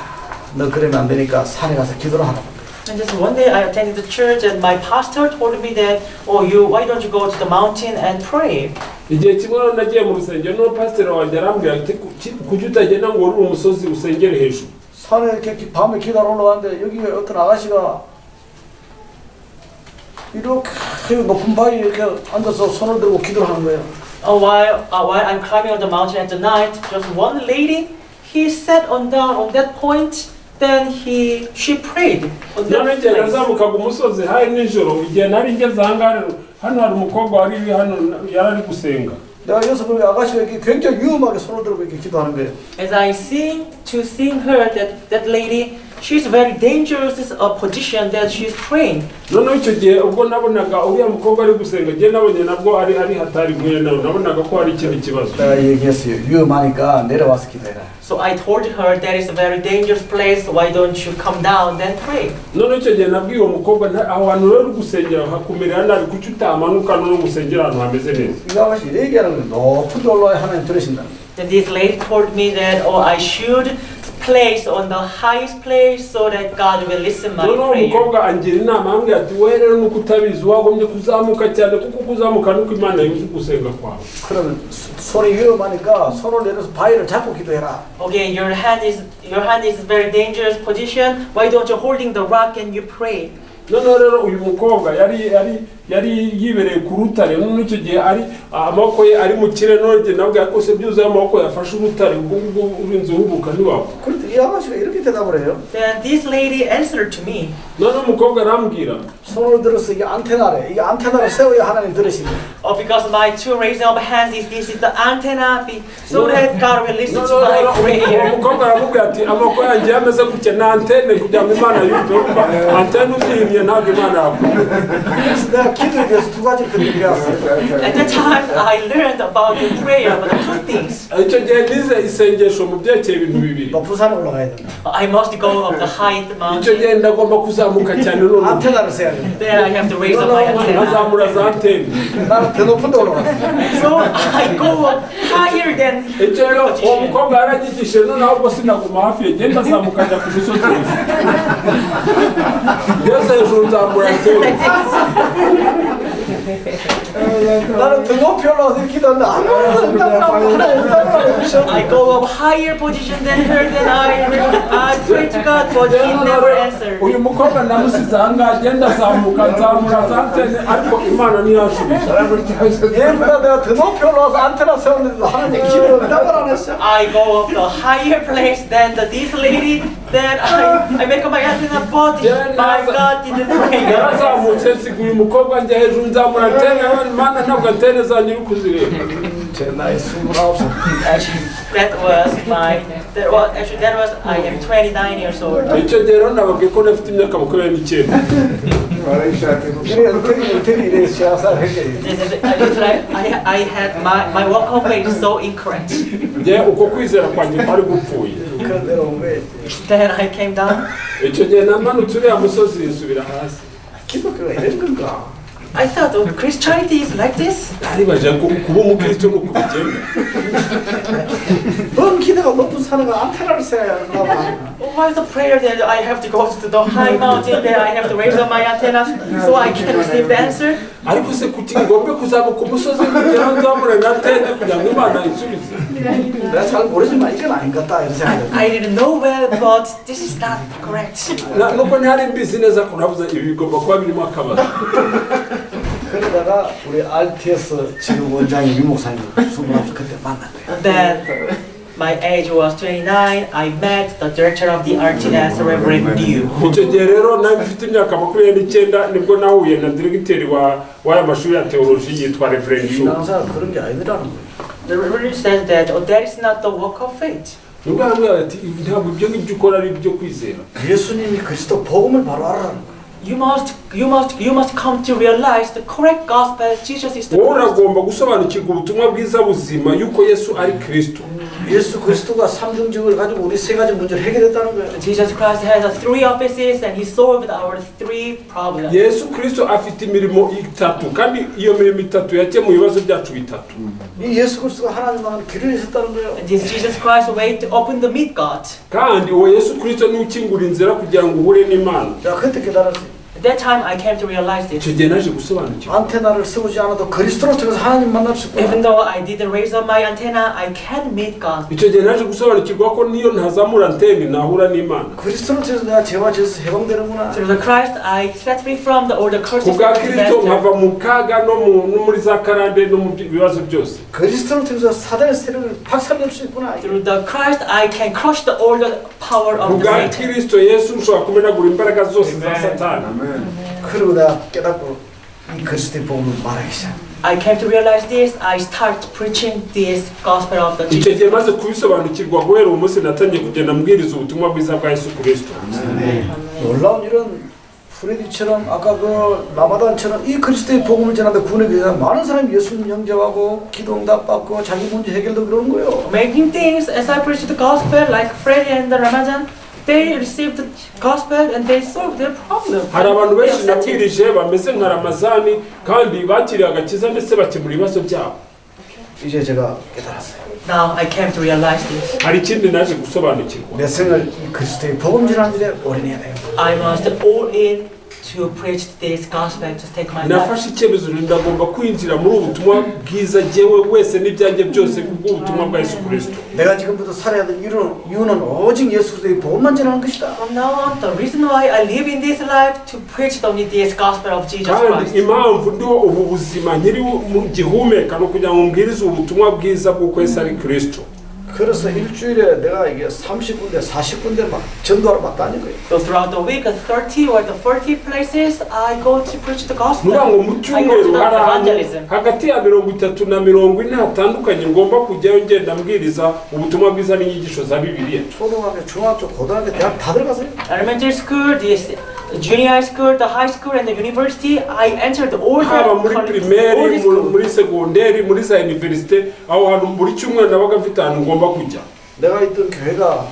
너 그러면 안 되니까 산에 가서 기도를 하라고. And just one day I attended the church and my pastor told me that, why don't you go to the mountain and pray? igihe kimwe nagiye mu rusengero no pastor wanjye arambwira ati kuki utagenda ngo uri umusozi usengere hejuru. 산에 이렇게 밤에 기도하러 올라왔는데 여기 어떤 아가씨가 이렇게 높은 바위에 이렇게 앉아서 손을 들고 기도를 하는 거예요. While I'm climbing on the mountain at the night, just one lady, he sat on that point, then she prayed on that none igihe place. nazamukaga umusozi hari nijoro igihe nari ngeze ahangaha hano hari umukobwa wari hano yari ari gusenga. 내가 여기서 보면 아가씨가 이렇게 굉장히 위험하게 손을 들고 이렇게 기도하는 거예요. As I seeing her, that lady, she's very dangerous position that she's praying. noneho icyo gihe ubwo nabonaga uriya mukobwa ari gusenga igihe nabonye nabwo ari hatari nk'iyo nawe nabonaga ko hari ikindi kibazo. 내가 얘기했어요. 위험하니까 내려와서 기도해라. So I told her that is a very dangerous place. Why don't you come down then pray? noneho icyo gihe nabwiye uwo mukobwa aho hantu rero uri gusengera hakumerera nabi kuki utamanuka no gusengera ahantu hameze neza. 이 아가씨 얘기하는 거 높은 데 올라야 하나님 들으신다. Then this lady told me that I should place on the highest place so that God will listen my noneho prayer. umukobwa angira inama ambwira ati wowe rero nuko utabizi wagombye kuzamuka cyane kuko kuzamuka nuko Imana yumva gusenga kwawe. 그러면 손이 위험하니까 손을 내려서 바위를 잡고 기도해라. Okay, your hand is very dangerous position. Why don't you holding the rock and you pray? noneho rero uyu mukobwa yari yibereye ku rutare noneho icyo gihe ari amaboko ye ari mu kirere none nabwo yakose byuzuye amaboko yafashe urutare ubwo urinze uhubuka ntiwapfa. 그런데 이 아가씨가 이렇게 대답을 해요. Then this lady answered to me. noneho umukobwa arambwira 손을 들어서 이게 안테나래. 이게 안테나를 세워야 하나님 들으시네. Because my two raising up hands this is the antenna, so that God will listen to my prayer. umukobwa aramubwira ati amaboko yanjye yameze gutya na antene kugira ngo Imana yumve antene uzimye ntabwo Imana yakora. 그래서 내가 기도에 대해서 두 가지 그렇게 배웠어요. At that time, I learned about the prayer, about the two things. icyo gihe nize isengesho mu byerekeye ibintu bibiri. 높은 산에 올라가야 된다. I must go up the height icyo mountain. gihe ndagomba kuzamuka cyane none 안테나를 세야 된다. Then I have to raise up my antenna. nkazamura za antene. 나는 더 높은 데 올라갔어. So I go up higher than icyo her rero uwo position. mukobwa yaranyigishije none ahubwo sinaguma hafi ye genda azamuka ajya ku musozi hejuru. ngeze hejuru nzamura antene. 나는 더 높이 올라가서 기도하는데 아무것도 하나님 I go up higher position than her, then I pray to God, but He never answered. uyu mukobwa ndamusize ahangaha agenda azamuka nzamura za antene ariko Imana ntiyashubije. 얘보다 내가 더 높이 올라가서 안테나 세웠는데도 하나님 기도를 응답을 안 했어. I go up the higher place than this lady, then I make up my antenna, but my God didn't pray. yarazamutse nsiga uyu mukobwa njya hejuru nzamura antene Imana ntabwo antene zanjye uri kuzireba. 제 나이 29살. That was I am 29 years old. icyo gihe rero nababwiye ko nafite imyaka 29. 그래 어떻게 이래 시작할 했지. This is I had my walk of faith is so incorrect. njye uko kwizera kwanjye kwari gupfuye. 그런 데로 온 거예요. Then I came down. icyo gihe namanutse uriya musozi nsubira hasi. 기독교가 이런 건가? I thought, Christianity is like this. naribaje ko kuba umukristo nuko bigenda. 넌 기대가 높은 산에 가 안테나를 세워야 한다. Why is the prayer that I have to go to the high mountain, that I have to raise up my antennas so I can receive the answer? ariko se kuki ngombe kuzamuka umusozi kugira ngo nzamure na antene kugira ngo Imana isubize. 내가 잘 모르지만 이건 아닌 것 같다 이런 생각이 I didn't know well, but this is not correct. nuko ntari mbizi neza ko navuze ibi bigomba kuba birimo akabazo. 그러다가 우리 RTS 지금 원장이 유목사님 29살 그때 만난 거예요. Then my age was 29. I met the director of the R-RTS, Reverend Liu. icyo gihe rero nawe mfite imyaka 29 nibwo nahuye na diregiteri w'aya mashuri ya teoloji yitwa Reverend Liu. 신앙생활 그런 게 아니라는 거예요. The Reverend says that that is not the work of faith. nubwo yambwira ati ntabwo ibyo ngibyo ukora ari ibyo kwizera. 예수님이 그리스도 복음을 바로 알아라는 거예요. You must come to realize the correct gospel. Jesus is the wowe Christ. uragomba gusobanukirwa ubutumwa bwiza buzima yuko Yesu ari Kristo. 예수 그리스도가 삼중직을 가지고 우리 세 가지 문제를 해결했다는 거예요. Jesus Christ has three offices and he solved our three problems. yesu kristo afite imirimo itatu kandi iyo mirimo itatu yakemuye ibibazo byacu bitatu. 이 예수 그리스도가 하나님과는 길을 있었다는 거예요. And this Jesus Christ's way to open the meet God. kandi uwo yesu kristo niwe ukingura inzira kugira ngo uhure n'imana. 자, 그때 깨달았어요. At that time I came to realize this. icyo gihe naje gusobanukirwa 안테나를 세우지 않아도 그리스도로 통해서 하나님 만날 수 Even 있구나. though I didn't raise up my antenna, I can meet God. icyo gihe naje gusobanukirwa ko niyo ntazamura anteni nahura n'imana. 그리스도로 통해서 내가 죄와 죄에서 해방되는구나. Through the Christ, I set free from all the curses ku bwa of kristo disaster. nkava mu kaga no muri za karande no mu bibazo byose. 그리스도로 통해서 사단의 세력을 박살낼 수 있구나. Through the Christ, I can crush all the power ku of the bwa Satan. kristo yesu nshobora kumenagura imbaraga zose za satani. 그리고 내가 깨닫고 이 그리스도의 복음을 말하기 시작. I came to realize this. I start preaching this gospel of the icyo Jesus. gihe maze kubisobanukirwa guhera uwo munsi natangiye kugenda mbwiriza ubutumwa bwiza bwa yesu kristo. 놀라운 이런 프레디처럼 아까 그 라마단처럼 이 그리스도의 복음을 전하는데 구원에 대한 많은 사람이 예수님 영접하고 기도응답 받고 자기 문제 해결도 그러는 거예요. Making things as I preach the gospel, like Freddy and the Ramadan, they received the gospel and they solved their problem. hari abantu They benshi accepted. nabwirije bameze nka ramazani kandi bakiriye agakiza ndetse bakemura ibibazo byabo. 이제 제가 깨달았어요. Now I came to realize this. hari ikindi naje gusobanukirwa. 내 생을 이 그리스도의 복음 전하는 일에 올인해야 돼요. I must all in to preach this gospel, to take my life. nafashe icyemezo ndagomba kwinjira muri ubu butumwa bwiza jyewe wese n'ibyanjye byose kubw'ubutumwa bwa yesu kristo. 내가 지금부터 살아야 될 이유는 오직 예수 그리스도의 복음만 전하는 것이다. From now on, the reason why I live in this life to preach only this gospel of Jesus kandi Christ. impamvu ndiho ubu buzima nkiri mu gihumeka no kugira ngo mbwirize ubutumwa bwiza bw'uko yesu ari kristo. 그래서 일주일에 내가 이게 30군데 40군데 막 전도하러 막 다닌 거예요. So throughout the week, 30 or the 40 places, I go to preach the gospel. nuvuga ngo mu I go to cyumweru the hari ahantu evangelism. hagati ya 30 na 40 hatandukanye ngomba kujyayo ngenda mbwiriza ubutumwa bwiza n'inyigisho za bibiliya. 초등학교, 중학교, 고등학교, 대학 다 들어가세요. Elementary school, the junior high school, the high school, and the university. I entered all the haba muri all primaire the schools. muri segonderi muri za universite aho hantu buri cyumweru nabaga mfite ahantu ngomba kujya. 내가 있던 교회가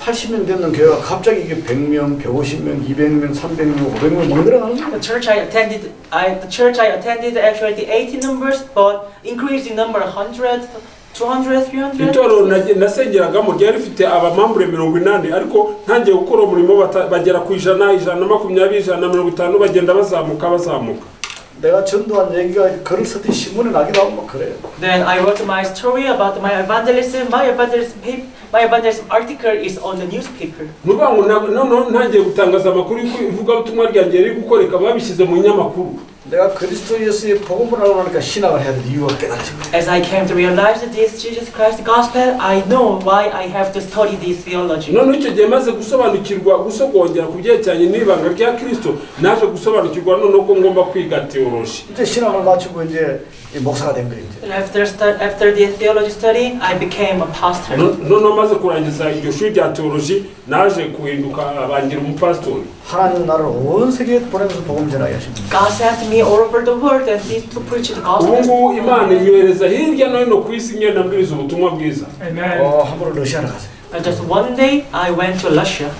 80명 되는 교회가 갑자기 이게 100명, 150명, 200명, 300명, 500명 막 늘어나는 거예요. The church I attended actually the 80 numbers, but increased in number 100, 200, 300. itorero nasengeragamo ryari rifite abamambure 80 ariko ntangiye gukora umurimo bagera ku ijana, 120, 150 bagenda bazamuka. 내가 전도한 얘기가 글을 썼더니 신문에 나기도 하고 막 그래요. Then I wrote my story about my evangelism. My evangelism article is on the newspaper. nuvuga ngo ntangiye gutangaza amakuru ivugabutumwa ryanjye riri gukoreka babishyize mu nyamakuru. 내가 그리스도 예수의 복음을 알고 나니까 신학을 해야 될 이유가 깨달아진 거예요. As I came to realize that this Jesus Christ gospel, I know why I have to study this theology. none icyo gihe maze gusobanukirwa gusogongera ku byerekeranye n'ibanga rya kristo naje gusobanukirwa none ko ngomba kwiga teoloji. 이제 신학을 마치고 이제 목사가 된 거예요. 이제. After the theology study, I became a pastor. none maze kurangiza iryo shuri rya teoloji naje guhinduka abangira umupasitori. 하나님 나를 온 세계에 보내면서 복음 전하게 하십니다. God sent me all over the world and need to preach the ubu gospel. ngubu imana inyohereza hirya no hino ku isi ngenda mbwiriza ubutumwa bwiza. 한 번은 러시아로 가세요. And just one day, I went to Russia.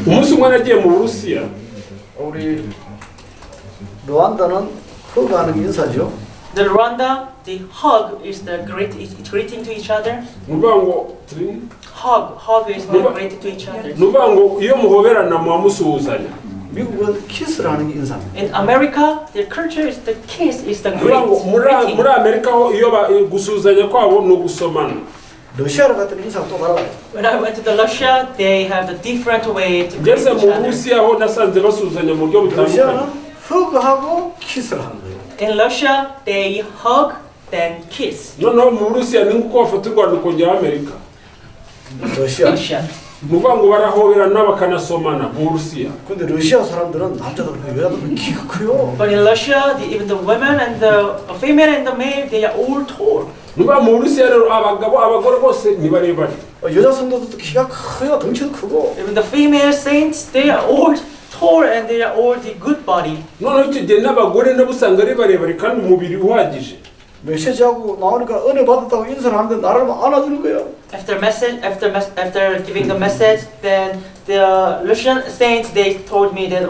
umunsi umwe nagiye mu burusiya. 우리 루안다는 허가하는 인사죠. The Rwanda, the hug is the greeting to each other. nuvuga ngo Hug is the greeting to each other. nuvuga ngo iyo muhoberana muba musuhuzanya. 미국은 키스를 하는 게 인사입니다. In America, their culture is the kiss is the nuvuga ngo greeting. muri amerika ho iyo gusuhuzanya kwabo ni ugusomana. 러시아로 갔더니 인사가 또 달라요. When I went to the Russia, they have a different way to greet ngeze each mu other. burusiya ho nasanze basuhuzanya mu buryo butandukanye. 러시아는 허그하고 키스를 하는 거예요. In Russia, they hug, then kiss. noneho mu burusiya ni nk'uko bafata u rwanda ukongeraho amerika. 러시아. Russia. nuvuga ngo barahoberana bakanasomana mu burusiya. 근데 러시아 사람들은 남자도 그렇고 여자도 그렇고 키가 커요. But in Russia, even the women and the female and the male, they are all tall. nuvuga mu burusiya rero abagabo abagore bose ni barebare. 여자 성도들도 키가 커요. 덩치도 크고. Even the female saints, they are all tall and they are all the good body. noneho icyo gihe n'abagore nabo usanga ari barebare kandi umubiri uhagije. 메시지하고 나오니까 은혜 받았다고 인사를 하는데 나를 안아주는 거야. After giving the message, then the Russian saints they told me that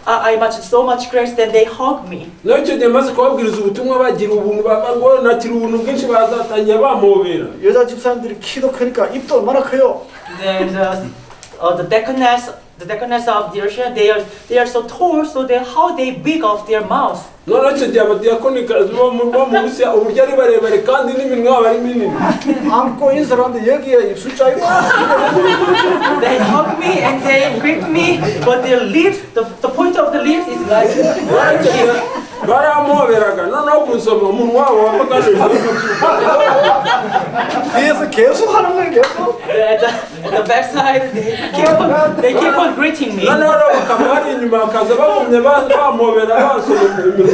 I much so much grace, then they hugged me. nacyo gihe maze kubabwiriza ubutumwa bagira ubuntu ngo nakira ubuntu bwinshi bazatangira bamobera. 여자 집사님들이 키도 크니까 입도 얼마나 커요. Then the deaconess of the Russia, they are so tall, so how they big of their mouth. nacyo gihe abadiyakonikazi bo mu Burusiya uburyo ari barebare kandi n'iminwa bari minini. 안고 인사를 하는데 여기에 입술자가 They hug me and they greet me, but their lips, the point of the lips is like baramoberaga noneho kunsoma umunwa wabo wabaganije. 뒤에서 계속 하는 거예요. 계속. at the backside, they keep on greeting me. noneho bakaba bari inyuma bakaza bagumye bamobera basoma iminwa.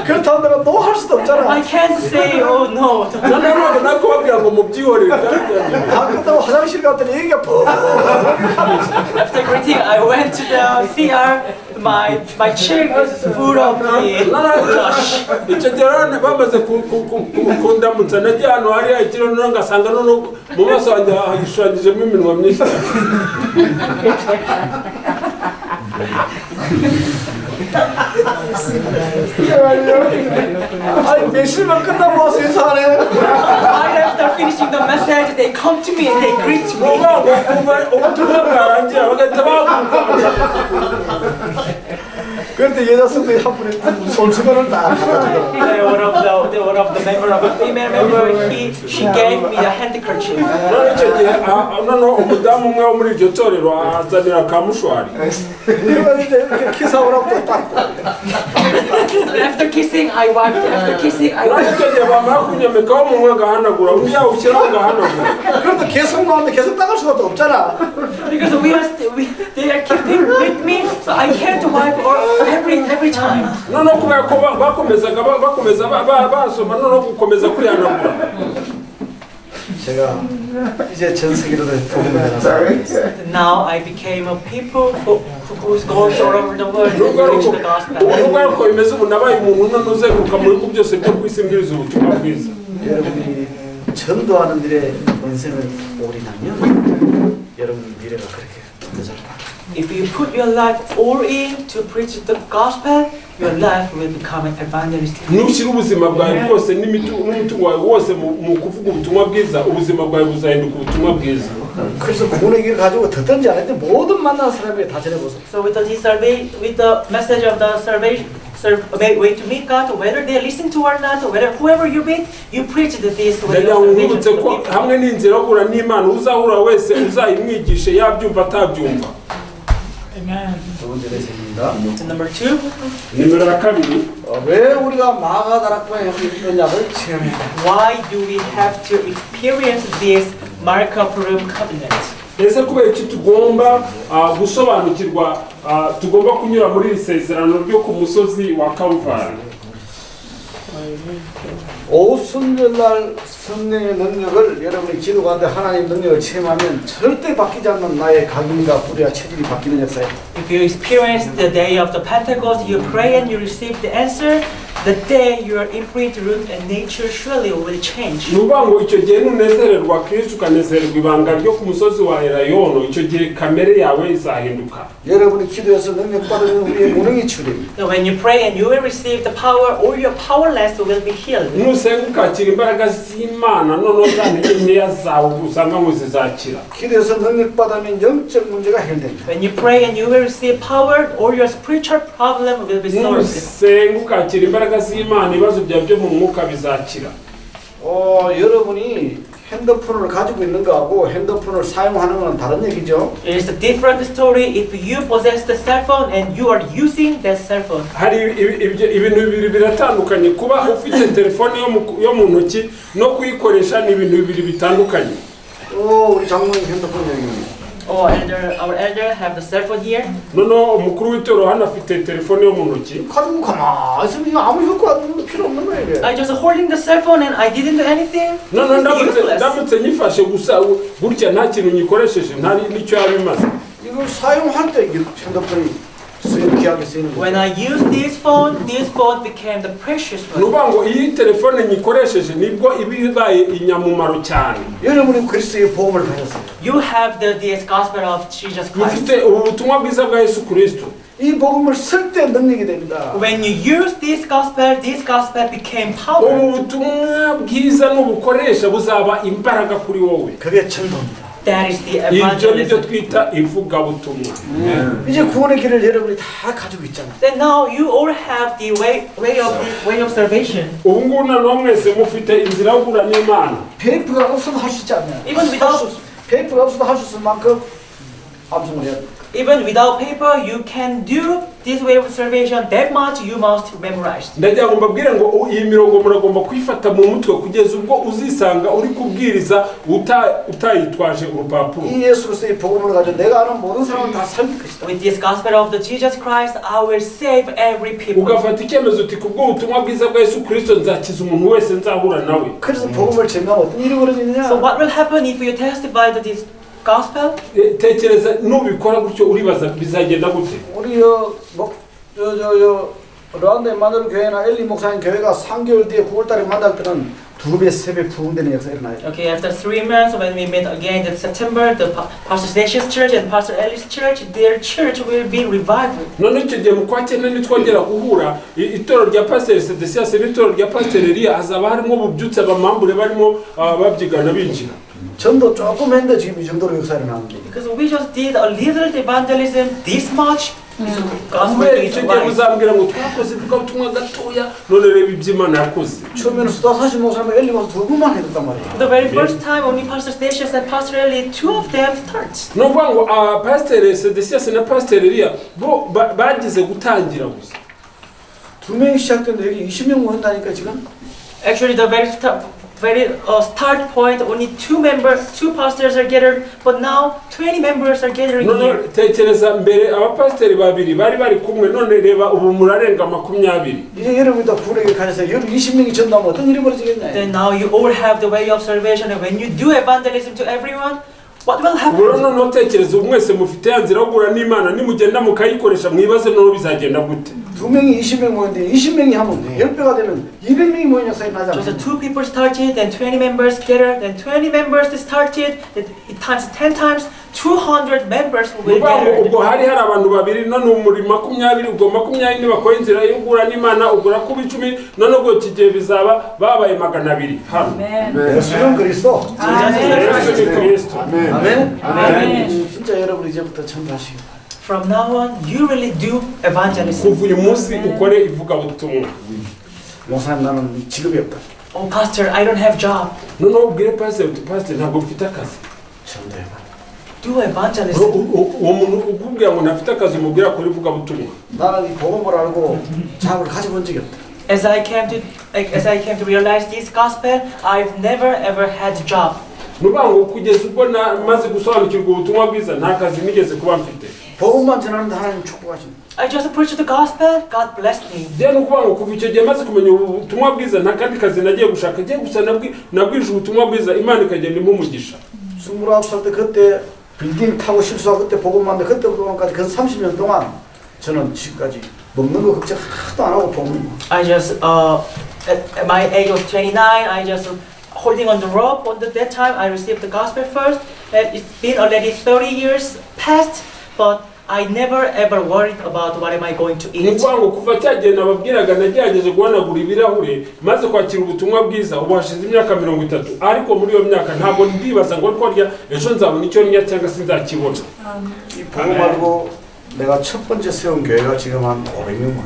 그렇다고 내가 no 할 수도 없잖아. I can't say, oh no. noneho nakubabwira ngo mubyihorere. 다 끝나고 화장실 갔더니 얘기가 After greeting, I went to the CR. My cheek is full of the blush. icyo gihe rero bamaze kundamutsa nagiye ahantu hariya ikiro noneho ngasanga noneho mu maso wanjye hashushanyijemo iminwa myinshi. 아니 메시지만 끝나고 와서 인사하네. Right after finishing the message, they come to me and they greet me. ubutumwa bwarangiye bagahita bahaguruka. 그런데 여자분들이 한 분이 손수건을 딱 갖다 주더라고. One of the member of a female member, she gave me a handkerchief. noneho icyo gihe noneho umudamu umwe wo muri iryo torero azanira akamushwari. 이거 이제 이렇게 키사오라고 또 딱. After kissing, I wiped. After kissing, I noneho wiped. icyo gihe bamara kunyomekaho umunwa agahanagura undi yawushyiraho agahanagura. 그래도 계속 나오는데 계속 나갈 수밖에 없잖아. Because they are keeping with me, so I can't wipe every time. noneho kubera ko bakomezaga basoma noneho gukomeza kwihanagura. 제가 이제 전 세계로도 복음을 전하서 Now I became a people who goes all over the world to preach the gospel. nubwo ariko bimeze ubu nabaye umuntu noneho uzenguruka mu bihugu byose byo ku isi mbwiriza ubutumwa bwiza. 여러분이 전도하는 일에 인생을 올인하면 여러분 미래가 그렇게 기대절다. If you put your life all in to preach the gospel, your life will become an evangelist. nushyira ubuzima bwawe bwose n'umutungo wawe wose mu kuvuga ubutumwa bwiza, ubuzima bwawe buzahinduka ubutumwa bwiza. 그래서 구원의 길을 가지고 듣든지 안 했든지 모든 만나는 사람에게 다 전해보세요. So with the message of the way to meet God, whether they listen to or not, whether whoever you meet, you preach this way ndagira of ngo salvation nkwibutse to ko people. hamwe n'inzira yo guhura n'Imana uzahura wese uzayimwigishe yabyumva atabyumva. 두 번째 레슨입니다. And number 2, nimero ya kabiri, 왜 우리가 마가다락방에 있느냐를 체험해야 돼. why do we have to experience this Markup Room covenant? ese kubera iki tugomba gusobanukirwa tugomba kunyura muri iri sezerano ryo ku musozi wa Kalvari. 오순절날 성령의 능력을 여러분이 기도 가운데 하나님 능력을 체험하면 절대 바뀌지 않는 나의 각인과 뿌리와 체질이 바뀌는 역사예요. If you experience the day of the Pentecost, you pray and you receive the answer, the day your imprint, root, and nature surely will change. nuvuga ngo icyo gihe nunezererwa Kristo ukanezererwa ibanga ryo ku musozi wa Elayono, icyo gihe kamere yawe izahinduka. 여러분이 기도해서 능력 받으면 우리의 무능이 추려. So when you pray and you will receive the power, all your powerless will be healed. nusenga ukakira imbaraga z'Imana noneho za ntege nkeya zawe usanga ngo zizakira. 기도해서 능력 받으면 영적 문제가 해결된다. When you pray and you will receive power, all your spiritual problem will be solved. nusenga ukakira imbaraga z'Imana ibibazo byawe byo mu mwuka bizakira. 여러분이 핸드폰을 가지고 있는 거하고 핸드폰을 사용하는 건 다른 얘기죠. It is a different story if you possess the cell phone and you are using that cell phone. hari ibintu bibiri biratandukanye. kuba ufite telefone yo mu ntoki no kuyikoresha ni ibintu bibiri bitandukanye. 우리 장로님 핸드폰 여기. Our elder have the cell phone here. noneho umukuru w'itorero hano afite telefone yo mu ntoki. 가지고 가만히 있으면 이거 아무 효과 필요 없는 거야 이게. I just holding the cell phone and I didn't do anything. noneho It's useless. ndamutse nyifashe gusa gutya nta kintu nyikoresheje nta n'icyo yaba imaze. 이걸 사용할 때 이게 핸드폰이 이렇게 귀하게 쓰이는 When 거죠. I use this phone became the precious one. nuvuga ngo iyi telefone nyikoresheje nibwo iba ibaye inyamumaro cyane. 여러분이 그리스도의 복음을 가졌어요. You have this gospel of Jesus Christ. mufite ubutumwa bwiza bwa Yesu Kristo. 이 복음을 쓸 때 능력이 됩니다. When you use this gospel became power. ubu butumwa bwiza n'ubukoresha buzaba imbaraga kuri wowe. 그게 전도입니다. That is the ibyo nibyo evangelism. twita ivugabutumwa. 이제 구원의 길을 여러분이 다 가지고 있잖아요. Then now you all have the way of salvation. ubu ngubu noneho mwese mufite inzira yo guhura n'Imana. 페이프가 없어도 할 수 있지 않나요? Even without 페이프가 없어도 할 수 있을 만큼 암송을 해야 돼요. Even without paper, you can do this way of salvation. That much you must memorize. ndagira ngo mbabwire ngo iyi mirongo muragomba kuyifata mu mutwe kugeza ubwo uzisanga uri kubwiriza utayitwaje urupapuro. 이 예수 그리스도의 복음을 가지고 내가 아는 모든 사람을 다 살릴 것이다. With this gospel of the Jesus Christ, I will save every people. ugafata icyemezo uti kubwo ubutumwa bwiza bwa Yesu Kristo nzakiza umuntu wese nzahura nawe. 그래서 복음을 증명하면 어떤 일이 벌어지느냐? So what will happen if you testify to this gospel? tekereza nubikora gutyo uribaza bizagenda gute. 우리 르완다의 마늘 교회나 엘리 목사님 교회가 3개월 뒤에 9월달에 만날 때는 2배, 3배 부흥되는 역사가 일어나요. Okay, after 3 months, when we meet again in September, the Pastor Statius Church and Pastor Ellis Church, their church will be revived. none icyo gihe mu kwa cyenda nitwongera guhura itorero rya Pastor Statius n'itorero rya Pastor Elia hazaba harimo ububyutse abamambure barimo babyigana binjira. 전도 조금 했는데 지금 이 정도로 역사가 일어나는 거예요. Because we just did a little evangelism, this much is gospel icyo is gihe rise. muzambwira ngo twakoze ivugabutumwa gatoya none reba ibyo Imana yakoze. 처음에는 수다사시 목사님 엘리 목사 2분만 해줬단 말이에요. The very first time, only Pastor Statius and Pastor Ellie, 2 of them starts. ni ukuvuga ngo Pastor Statius na Pastor Elia bo bagize gutangira gusa. 2명이 시작됐는데 여기 20명 모인다니까 지금. Actually, the very start point, only 2 pastors are gathered, but now 20 members are gathering none here. tekereza mbere abapasiteri babiri bari kumwe none reba ubu murarenga 20. 이제 여러분이 다 구원에게 가셔서 여러분 20명이 전도하면 어떤 일이 벌어지겠냐? Then now you all have the way of salvation, and when you do evangelism to everyone, what will happen? ubu noneho tekereza mwese mufite ya nzira yo guhura n'Imana nimugenda mukayikoresha mwibaze noneho bizagenda gute. 2명이 20명 모였는데 20명이 하면 10배가 되면 200명이 모인 역사가 So the 나잖아요. 2 people started, then 20 members gathered, then 20 members started, then it times 10 times, 200 members will Nuvuga ngo gather. ubwo hari abantu babiri none muri 20 ubwo 20 nibakora inzira yo guhura n'Imana ubwo kuba 10 none ubwo kigiye bizaba babaye 200 hano. 예수는 그리스도. Yesu ni Kristo. 아멘. 아멘. 진짜 여러분 이제부터 전도하시기 바랍니다. From now on, you really do evangelism. kuva uyu munsi ukore ivugabutumwa. 목사님 나는 직업이 없다. Oh, Pastor, I don't have job. noneho ubwire pastor ntabwo mfite akazi. 전도해봐. Do evangelism. uwo muntu ukubwira ngo ntafite akazi mubwira kuri ivugabutumwa. 나는 이 복음을 알고 작업을 가져본 적이 없다. As I came to realize this gospel, I've never ever had a job. nuvuga ngo kugeza ubwo maze gusobanukirwa ubutumwa bwiza nta kazi nigeze kuba mfite. 복음만 전하는데 하나님 축복하십니다. I just preached the gospel, God blessed me. Bya ni ukuvuga ngo kuva icyo gihe maze kumenya ubutumwa bwiza nta kandi kazi nagiye gushaka ngiye gusa nabwirije ubutumwa bwiza Imana ikagenda impumugisha. 29살 때 그때 빌딩 타고 실수하고 그때 복음만 했는데 그때부터까지 그 30년 동안 저는 지금까지 먹는 거 걱정 하나도 안 하고 복음. I just, at my age of 29, I just holding on the rope. That time, I received the gospel first. It's been already 30 years past, but I never ever worried about what am I going to Ni eat. ukuvuga ngo kuva cyagihe nababwiraga nagerageje guhanagura ibirahure maze kwakira ubutumwa bwiza ubu hashize imyaka 30 ariko muri iyo myaka ntabwo ndibaza ngo rya ejo nzabona icyo ndya cyangwa se nzakibona. 이 복음 알고 내가 첫 번째 세운 교회가 지금 한 500명.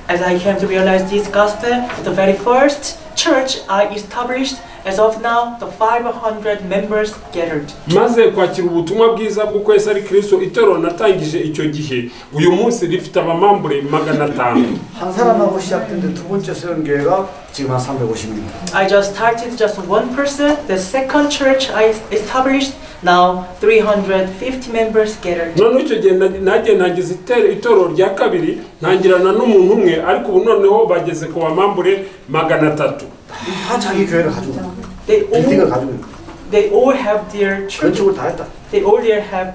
As I came to realize this gospel, the very first church I established, as of now, the 500 members gathered. maze kwakira ubutumwa bwiza bw'uko Yesu ari Kristo itorero natangije icyo gihe uyu munsi rifite abamambure 500. 한 사람하고 시작됐는데 두 번째 세운 교회가 지금 한 350명. I just started just one person. The second church I established, now 350 members gathered. none icyo gihe nagiye ntangiza itorero rya kabiri ntangirana n'umuntu umwe ariko ubu noneho bageze ku bamambure 300. 다 자기 교회를 가지고 있는 They 빌딩을 가지고 있는 all have their church. 건축을 다 했다. They all there have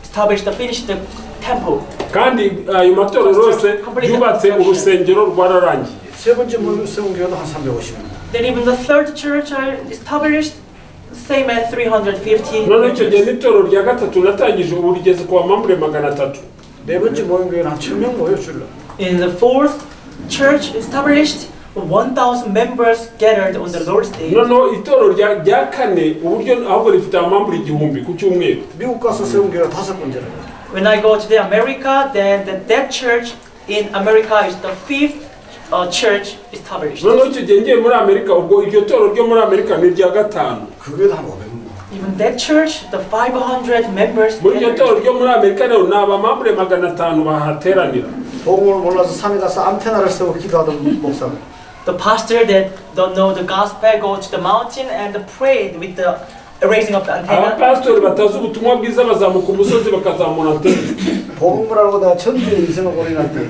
established, finished the temple. kandi ayo matorero yose yubatse urusengero rwararangiye. 세 번째 모임 세운 교회도 한 350명. Then even the third church I established, same as 350. none icyo gihe n'itorero rya gatatu natangije ubu rigeze ku bamambure 300. 네 번째 모임 교회는 한 1000명 모였줄라. In the fourth church established, 1,000 members gathered on the Lord's Day. noneho itorero rya kane uburyo ahubwo rifite abamambure 1000 ku cyumweru. 미국 가서 세운 교회가 5번째라. When I go to the America, then that church in America is the fifth church established. noneho icyo gihe ngiye muri amerika ubwo iryo torero ryo muri amerika ni irya gatanu. 그 교회도 한 500명. Even that church, the 500 members muri iryo torero gathered. ryo muri amerika rero ni abamambure 500 bahateranira. 복음을 몰라서 산에 가서 안테나를 세우고 기도하던 목사가 The pastor that don't know the gospel go to the mountain and prayed with the raising of the antenna. abapasitori batazi ubutumwa bwiza bazamuka umusozi bakazamura antene. 복음을 알고 내가 전도의 인생을 올인할 때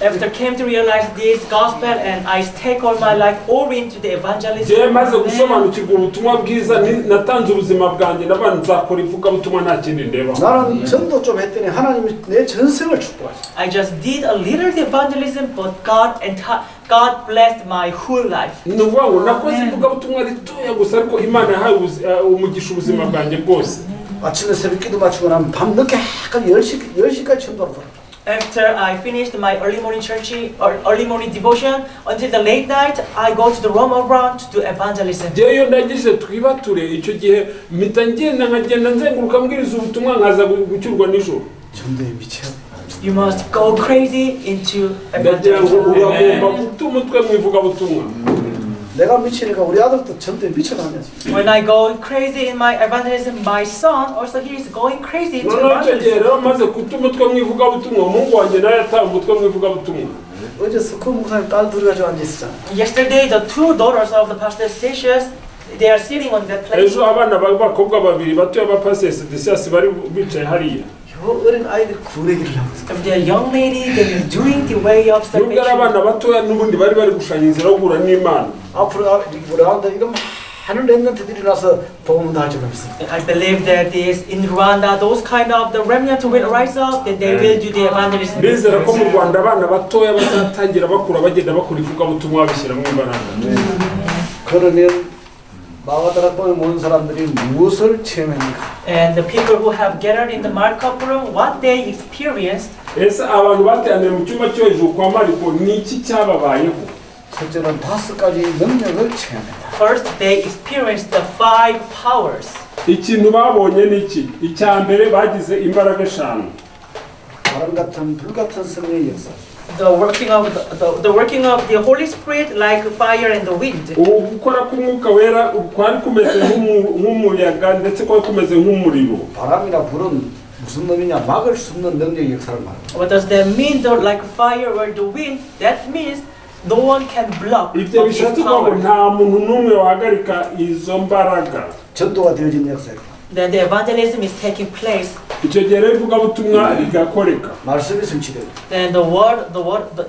After came to realize this gospel and I take all my life all into the jewe evangelism. maze gusobanukirwa ubutumwa bwiza natanze ubuzima bwanjye n'abantu nzakora ivugabutumwa nta kindi ndeba. 나는 전도 좀 했더니 하나님이 내 전생을 축복하셨어. I just did a little evangelism, but God blessed my whole life. ni ukuvuga ngo nakoze ivugabutumwa ritoya gusa ariko imana yahaye umugisha ubuzima bwanjye bwose. 아침에 새벽 기도 마치고 나면 밤 늦게 약간 10시까지 전도를 돌아. After I finished my early morning church or early morning devotion until the late night, I go to the roam around to do evangelism. jewe iyo ndangije twibature icyo gihe mpita ngenda nkagenda nzenguruka mbwiriza ubutumwa nkaza gucyurwa nijoro. 전도에 미쳐. You must go crazy into ndagira ngo evangelism. uragomba guta umutwe mu ivugabutumwa. 내가 미치니까 우리 아들도 전도에 미쳐가면서. When I go crazy in my evangelism, my son also he is going crazy into noneho icyo gihe evangelism. rero maze guta umutwe mu ivugabutumwa umuhungu wanjye nawe yataye umutwe mu ivugabutumwa. 어제 스쿨 목사님 딸 둘이 가지고 앉아있었잖아. Yesterday, the two daughters of the pastor Statius, they are sitting on that place. ejo abana b'abakobwa babiri batoya ba pastor Statius bari bicaye hariya. 저 어린 아이들이 구내기를 하고 있어. If they are young lady, they are doing the way of nubwo ari salvation. abana batoya n'ubundi bari gushanya inzira yo guhura n'Imana. 앞으로 우리 아들 이거 많은 렘넌트들이 나서 복음도 할 줄로 믿습니다. I believe that this in Rwanda, those kind of the remnant will rise up, that they will do the evangelism. bizera ko mu Rwanda abana batoya bazatangira bakura bagenda bakora ivugabutumwa babishyira mu imbaraga. 그러면 마가다락방에 모인 사람들이 무엇을 체험합니까? And the people who have gathered in the markup room, what they experienced. ese abantu bateraniye mu cyumba cyo hejuru kwa mariko ni iki cyababayeho? 첫째는 5가지 능력을 체험했다. First, they experienced the 5 powers. ikintu babonye ni iki? icya mbere bagize imbaraga 5. 바람 같은 불 같은 성령의 역사. The working of the Holy Spirit like fire and the wind. gukora k'umwuka wera kwari kumeze nk'umuyaga ndetse kwari kumeze nk'umuriro. 바람이나 불은 무슨 놈이냐? 막을 수 없는 능력의 역사를 말합니다. What does that mean? The like fire or the wind? That means no one can block ibyo of this bishatse kuvuga ngo power. nta muntu n'umwe wahagarika izo mbaraga. 전도가 되어진 역사예요. Then the evangelism is taking place. icyo gihe rero ivugabutumwa rigakoreka. 말씀이 성취돼요. Then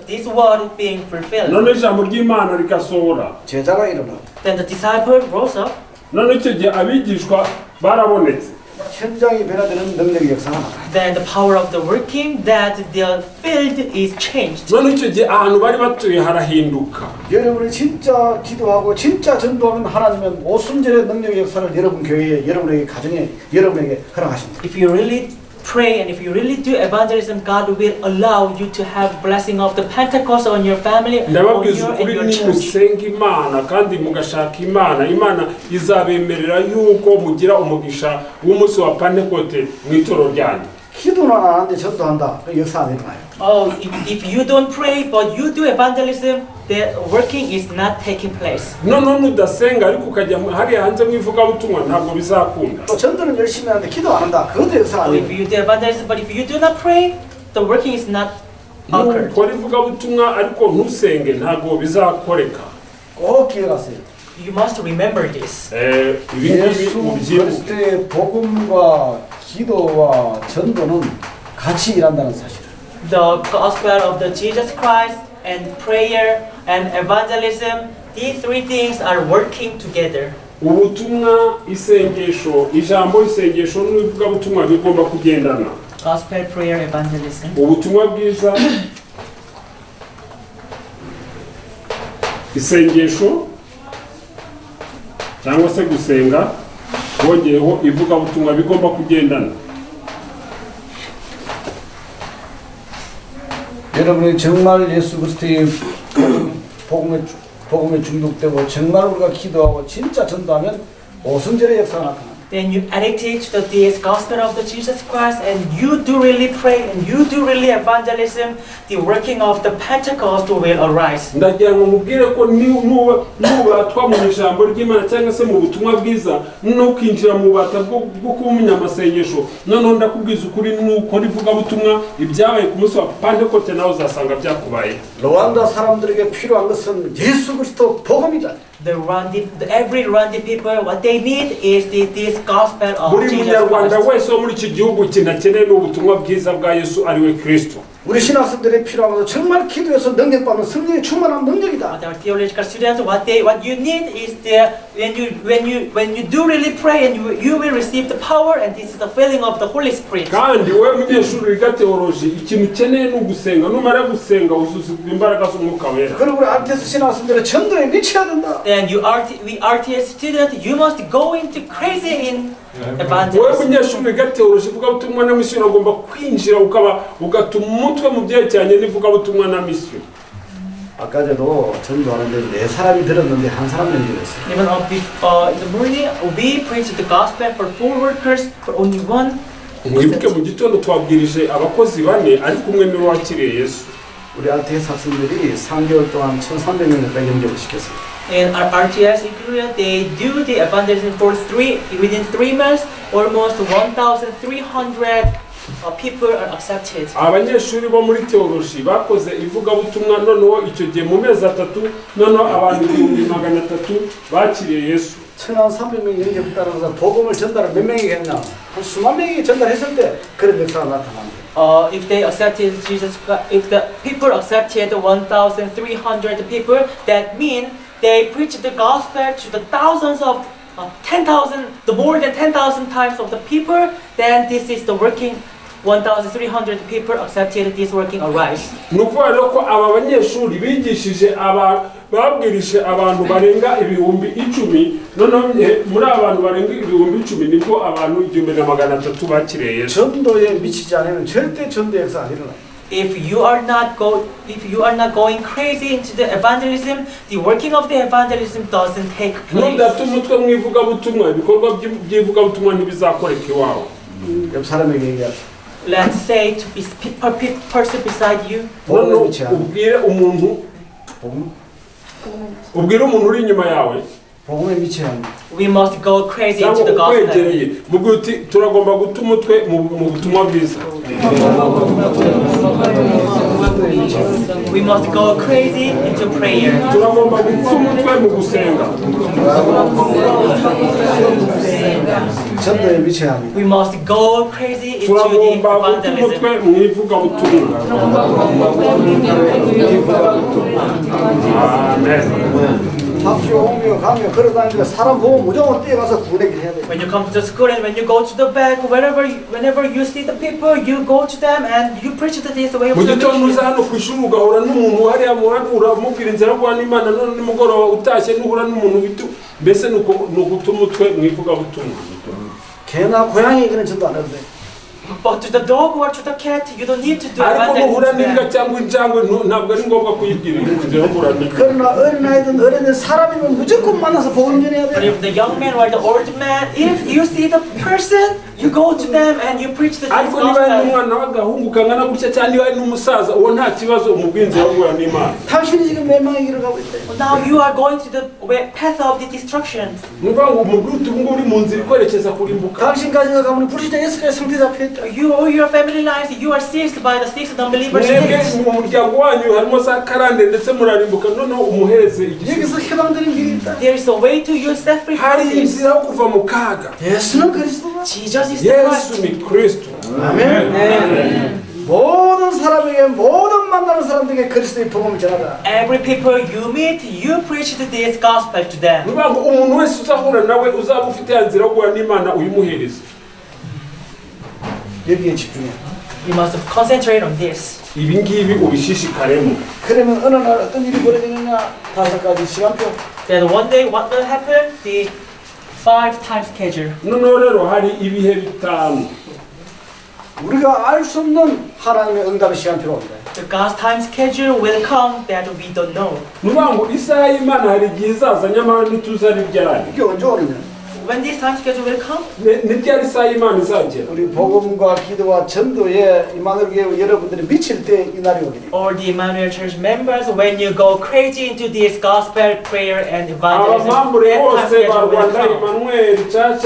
this word being fulfilled. none ijambo ry'Imana rigasohora. 제자가 일어나고 Then the disciple rose up. none icyo gihe abigishwa barabonetse. 현장이 변화되는 능력의 역사가 나타나요. Then the power of the working, that the field is changed. none icyo gihe ahantu bari batuye harahinduka. 여러분이 진짜 기도하고 진짜 전도하면 하나님은 오순절의 능력의 역사를 여러분 교회에, 여러분에게 가정에, 여러분에게 허락하십니다. If you really pray and if you really do evangelism, God will allow you to have blessing of the Pentecost on your family, on ndababwiza your and ukuri your church. nimusenga Imana kandi mugashaka Imana izabemerera yuko mugira umugisha w'umunsi wa Pentecote mu itorero ryanyu. 기도는 안 하는데 전도한다. 그 역사 안 일어나요. Oh, if you don't pray but you do evangelism, the working is not taking place. none udasenga ariko ukajya hariya hanze mu ivugabutumwa ntabwo bizakunda. 또 전도는 열심히 하는데 기도 안 한다. 그것도 역사 So 안 if 일어나요. you do evangelism but if you do not pray, the working is not occurred. ukora ivugabutumwa ariko ntusenge ntabwo bizakoreka. 꼭 기억하세요. You must remember this. ibi ngibi 예수 mubyibuke. 그리스도의 복음과 기도와 전도는 같이 일한다는 사실. The gospel of the Jesus Christ and prayer and evangelism, these 3 things are working together. ubutumwa isengesho ijambo isengesho n'ivugabutumwa bigomba kugendana. Gospel prayer evangelism. ubutumwa bwiza, isengesho cyangwa se gusenga, wongeyeho ivugabutumwa bigomba kugendana. 여러분이 정말 예수 그리스도의 복음에 중독되고 정말 우리가 기도하고 진짜 전도하면 오순절의 역사가 나타납니다. Then you addicted to this gospel of the Jesus Christ, and you do really pray, and you do really evangelism. The working of the Pentecost will arise. Ndagira ngo mubwire ko nuba twa mu ijambo ry'Imana cyangwa se mu butumwa bwiza no kwinjira mu bata bwo kuba umunyamasengesho, noneho ndakubwiza ukuri nuko rivugabutumwa ibyabaye ku munsi wa Pentecost nawe uzasanga byakubaye. 루안다 사람들에게 필요한 것은 예수 그리스도 복음이다. Every Rwanda people, what they need is this gospel of Buri Jesus munyarwanda Christ. wese wo muri iki gihugu kinakeneye n'ubutumwa bwiza bwa Yesu ariwe Kristo. 우리 신학생들의 필요한 것은 정말 기도해서 능력받는 성령의 충만한 능력이다. Our theological students, what you need is when you do really pray, and you will receive the power, and this is the filling of the Holy Spirit. Kandi we munyeshuri wiga teoloji, ikintu ukeneye ni ugusenga. Numara gusenga uzuzuzwa imbaraga z'umwuka wera. 그리고 우리 RTS 신학생들의 전도에 미쳐야 된다. Then we RTS student, you must go into crazy in Wowe evangelism. munyeshuri wiga teoloji, ivugabutumwa na misiyo ugomba kwinjira ugatuma umutwe mu byerekeranye n'ivugabutumwa na misiyo. 아까 저도 전도하는데 네 사람이 들었는데 한 사람 연결했어요. Even in the morning, we preach the gospel for 4 workers, but only one. Mwibuke mu gitondo twabwirije abakozi 4 ariko umwe niwe wakiriye Yesu. 우리 RTS 학생들이 3개월 동안 1,300명을 연결을 시켰어요. In our RTS in Korea, they do the evangelism for within 3 months, almost 1,300 people are accepted. Abanyeshuri bo muri teoloji bakoze ivugabutumwa, noneho icyo gihe mu mezi 3 noneho abantu 300 bakiriye Yesu. 1,300명이 연결했다면서 복음을 전달을 몇 명이 했냐? 한 수만 명이 전달했을 때 그런 역사가 나타납니다. If they accepted Jesus, if the people accepted 1,300 people, that means they preached the gospel to the thousands of 10,000, the more than 10,000 times of the people. Then this is the working. 1,300 people accepted this working arise. Nukuvuga rero ko aba banyeshuri bigishije babwirije abantu barenga ibihumbi 10, noneho muri abantu barenga ibihumbi 10 nibwo abantu 1,300 bakiriye Yesu. 전도에 미치지 않으면 절대 전도 역사 안 일어나요. If you are not going crazy into the evangelism, the working of the evangelism doesn't take place. Nudata umutwe mu ivugabutumwa, ibikorwa by'ivugabutumwa ntibizakoreka iwawe. 옆 사람에게 얘기하세요. Let's say to be person beside you. Noneho ubwire umuntu uri inyuma yawe, 복음에 미쳐야 합니다. We must go crazy into the gospel. mubwire uti turagomba guta umutwe mu butumwa bwiza. We must go crazy into prayer. Turagomba guta umutwe mu gusenga. 전도에 미쳐야 합니다. We must go crazy into the turagomba guta umutwe evangelism. mu ivugabutumwa. Amen. 학교 오며 가며 걸어다니면서 사람 보면 무조건 뛰어가서 구내기 해야 돼요. When you come to the school and when you go to the back, whenever you see the people, you go to them and you preach to this way of Mu gitondo salvation. uza hano ku ishuri ugahura n'umuntu hariya muhanda uramubwira inzira yo guhana Imana, none nimugoroba utashye nuhura n'umuntu witu, mbese ni uguta umutwe mu ivugabutumwa. 개나 고양이에게는 전도 안 해도 돼. But to the dog or to the cat, you don't need to do ariko nuhura evangelism to n'imbwa them. cyangwa injangwe ntabwo ari ngombwa kuyibwira inzira yo guhura n'imbwa. 그러나 어린아이든 어른든 사람이면 무조건 만나서 복음 전해야 But 돼. if the young man or the old man, if you see the person, you go to them and you preach the ariko niba ari gospel. n'umwana w'agahungu kangana gutya cyangwa niba ari n'umusaza uwo nta kibazo umubwira inzira yo guhura n'Imana. 당신이 지금 멸망의 길을 가고 있대. Now you are going to the path of the destruction. Ni ukuvuga ngo umubwire uti ubu ngubu uri mu nzira ikwerekeza kurimbuka. 당신까지가 가면 불신자 예수의 상태 잡혀 있다. You or your family lives, you are seized by the six unbelievers. mwebwe mu muryango wanyu harimo za karande ndetse murarimbuka, noneho umuhereze igisubizo. 여기서 해방되는 길이 있다. There is a way to you set free from hari this. inzira yo kuva mu kaga. 예수는 그리스도다. Jesus is the Yesu Christ. ni Kristo. 아멘. 모든 사람에게 모든 만나는 사람들에게 그리스도의 복음을 전하라. Every people you meet, you preach this gospel to them. Ni ukuvuga ngo umuntu wese uzahura nawe uzaba ufite ya nzira yo guhura n'Imana uyimuhereze. 여기에 집중해. We must concentrate on this. ibi ngibi ubishishikaremo. 그러면 어느 날 어떤 일이 벌어지느냐 5가지 시간표. Then one day, what will happen? The 5 times schedule. noneho rero hari ibihe bitanu 우리가 알 수 없는 하나님의 응답의 시간표가 옵니다. The God's time schedule will come that we don't know. nuvuga ngo isaha y'Imana hari igihe izaza nyamara ntituzi ari ryari. 이게 언제 오느냐? When this time schedule will come? ni ryari isaha y'Imana izagera. 우리 복음과 기도와 전도에 임마누엘 교회 여러분들이 미칠 때 이 날이 오리니. Or the Emmanuel Church members, when you go crazy into this gospel, prayer, and evangelism, abamambure that time bose ba schedule will Rwanda come. Emmanuel Church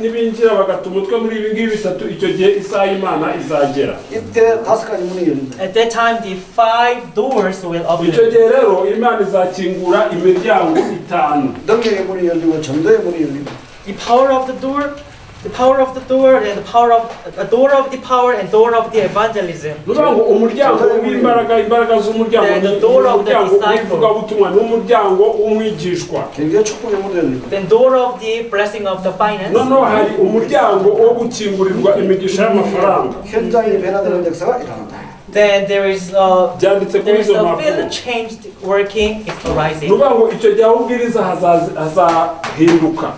nibinjira bagata umutwe muri ibi ngibi bitatu icyo gihe isaha y'Imana izagera. 이때 5가지 문이 열린다. At that time, the 5 doors will icyo open. gihe rero Imana izakingura imiryango itanu. 능력의 문이 열리고 전도의 문이 열리고. The power of the door, the power of the door, and the power of a door of the power and door of the evangelism. nuvuga ngo umuryango w'imbaraga z'umuryango The ni door of the umuryango disciple. w'ivugabutumwa n'umuryango w'umwigishwa. 경제 축복의 문도 열리고. Then door of the blessing of the finance. noneho hari umuryango wo gukingurirwa imigisha y'amafaranga. 현장이 변화되는 역사가 일어난다. Then there is byanditse kuri there is izo a mpapuro. field changed working is arising. nuvuga ngo icyo gihe aho ubwiriza hazahinduka.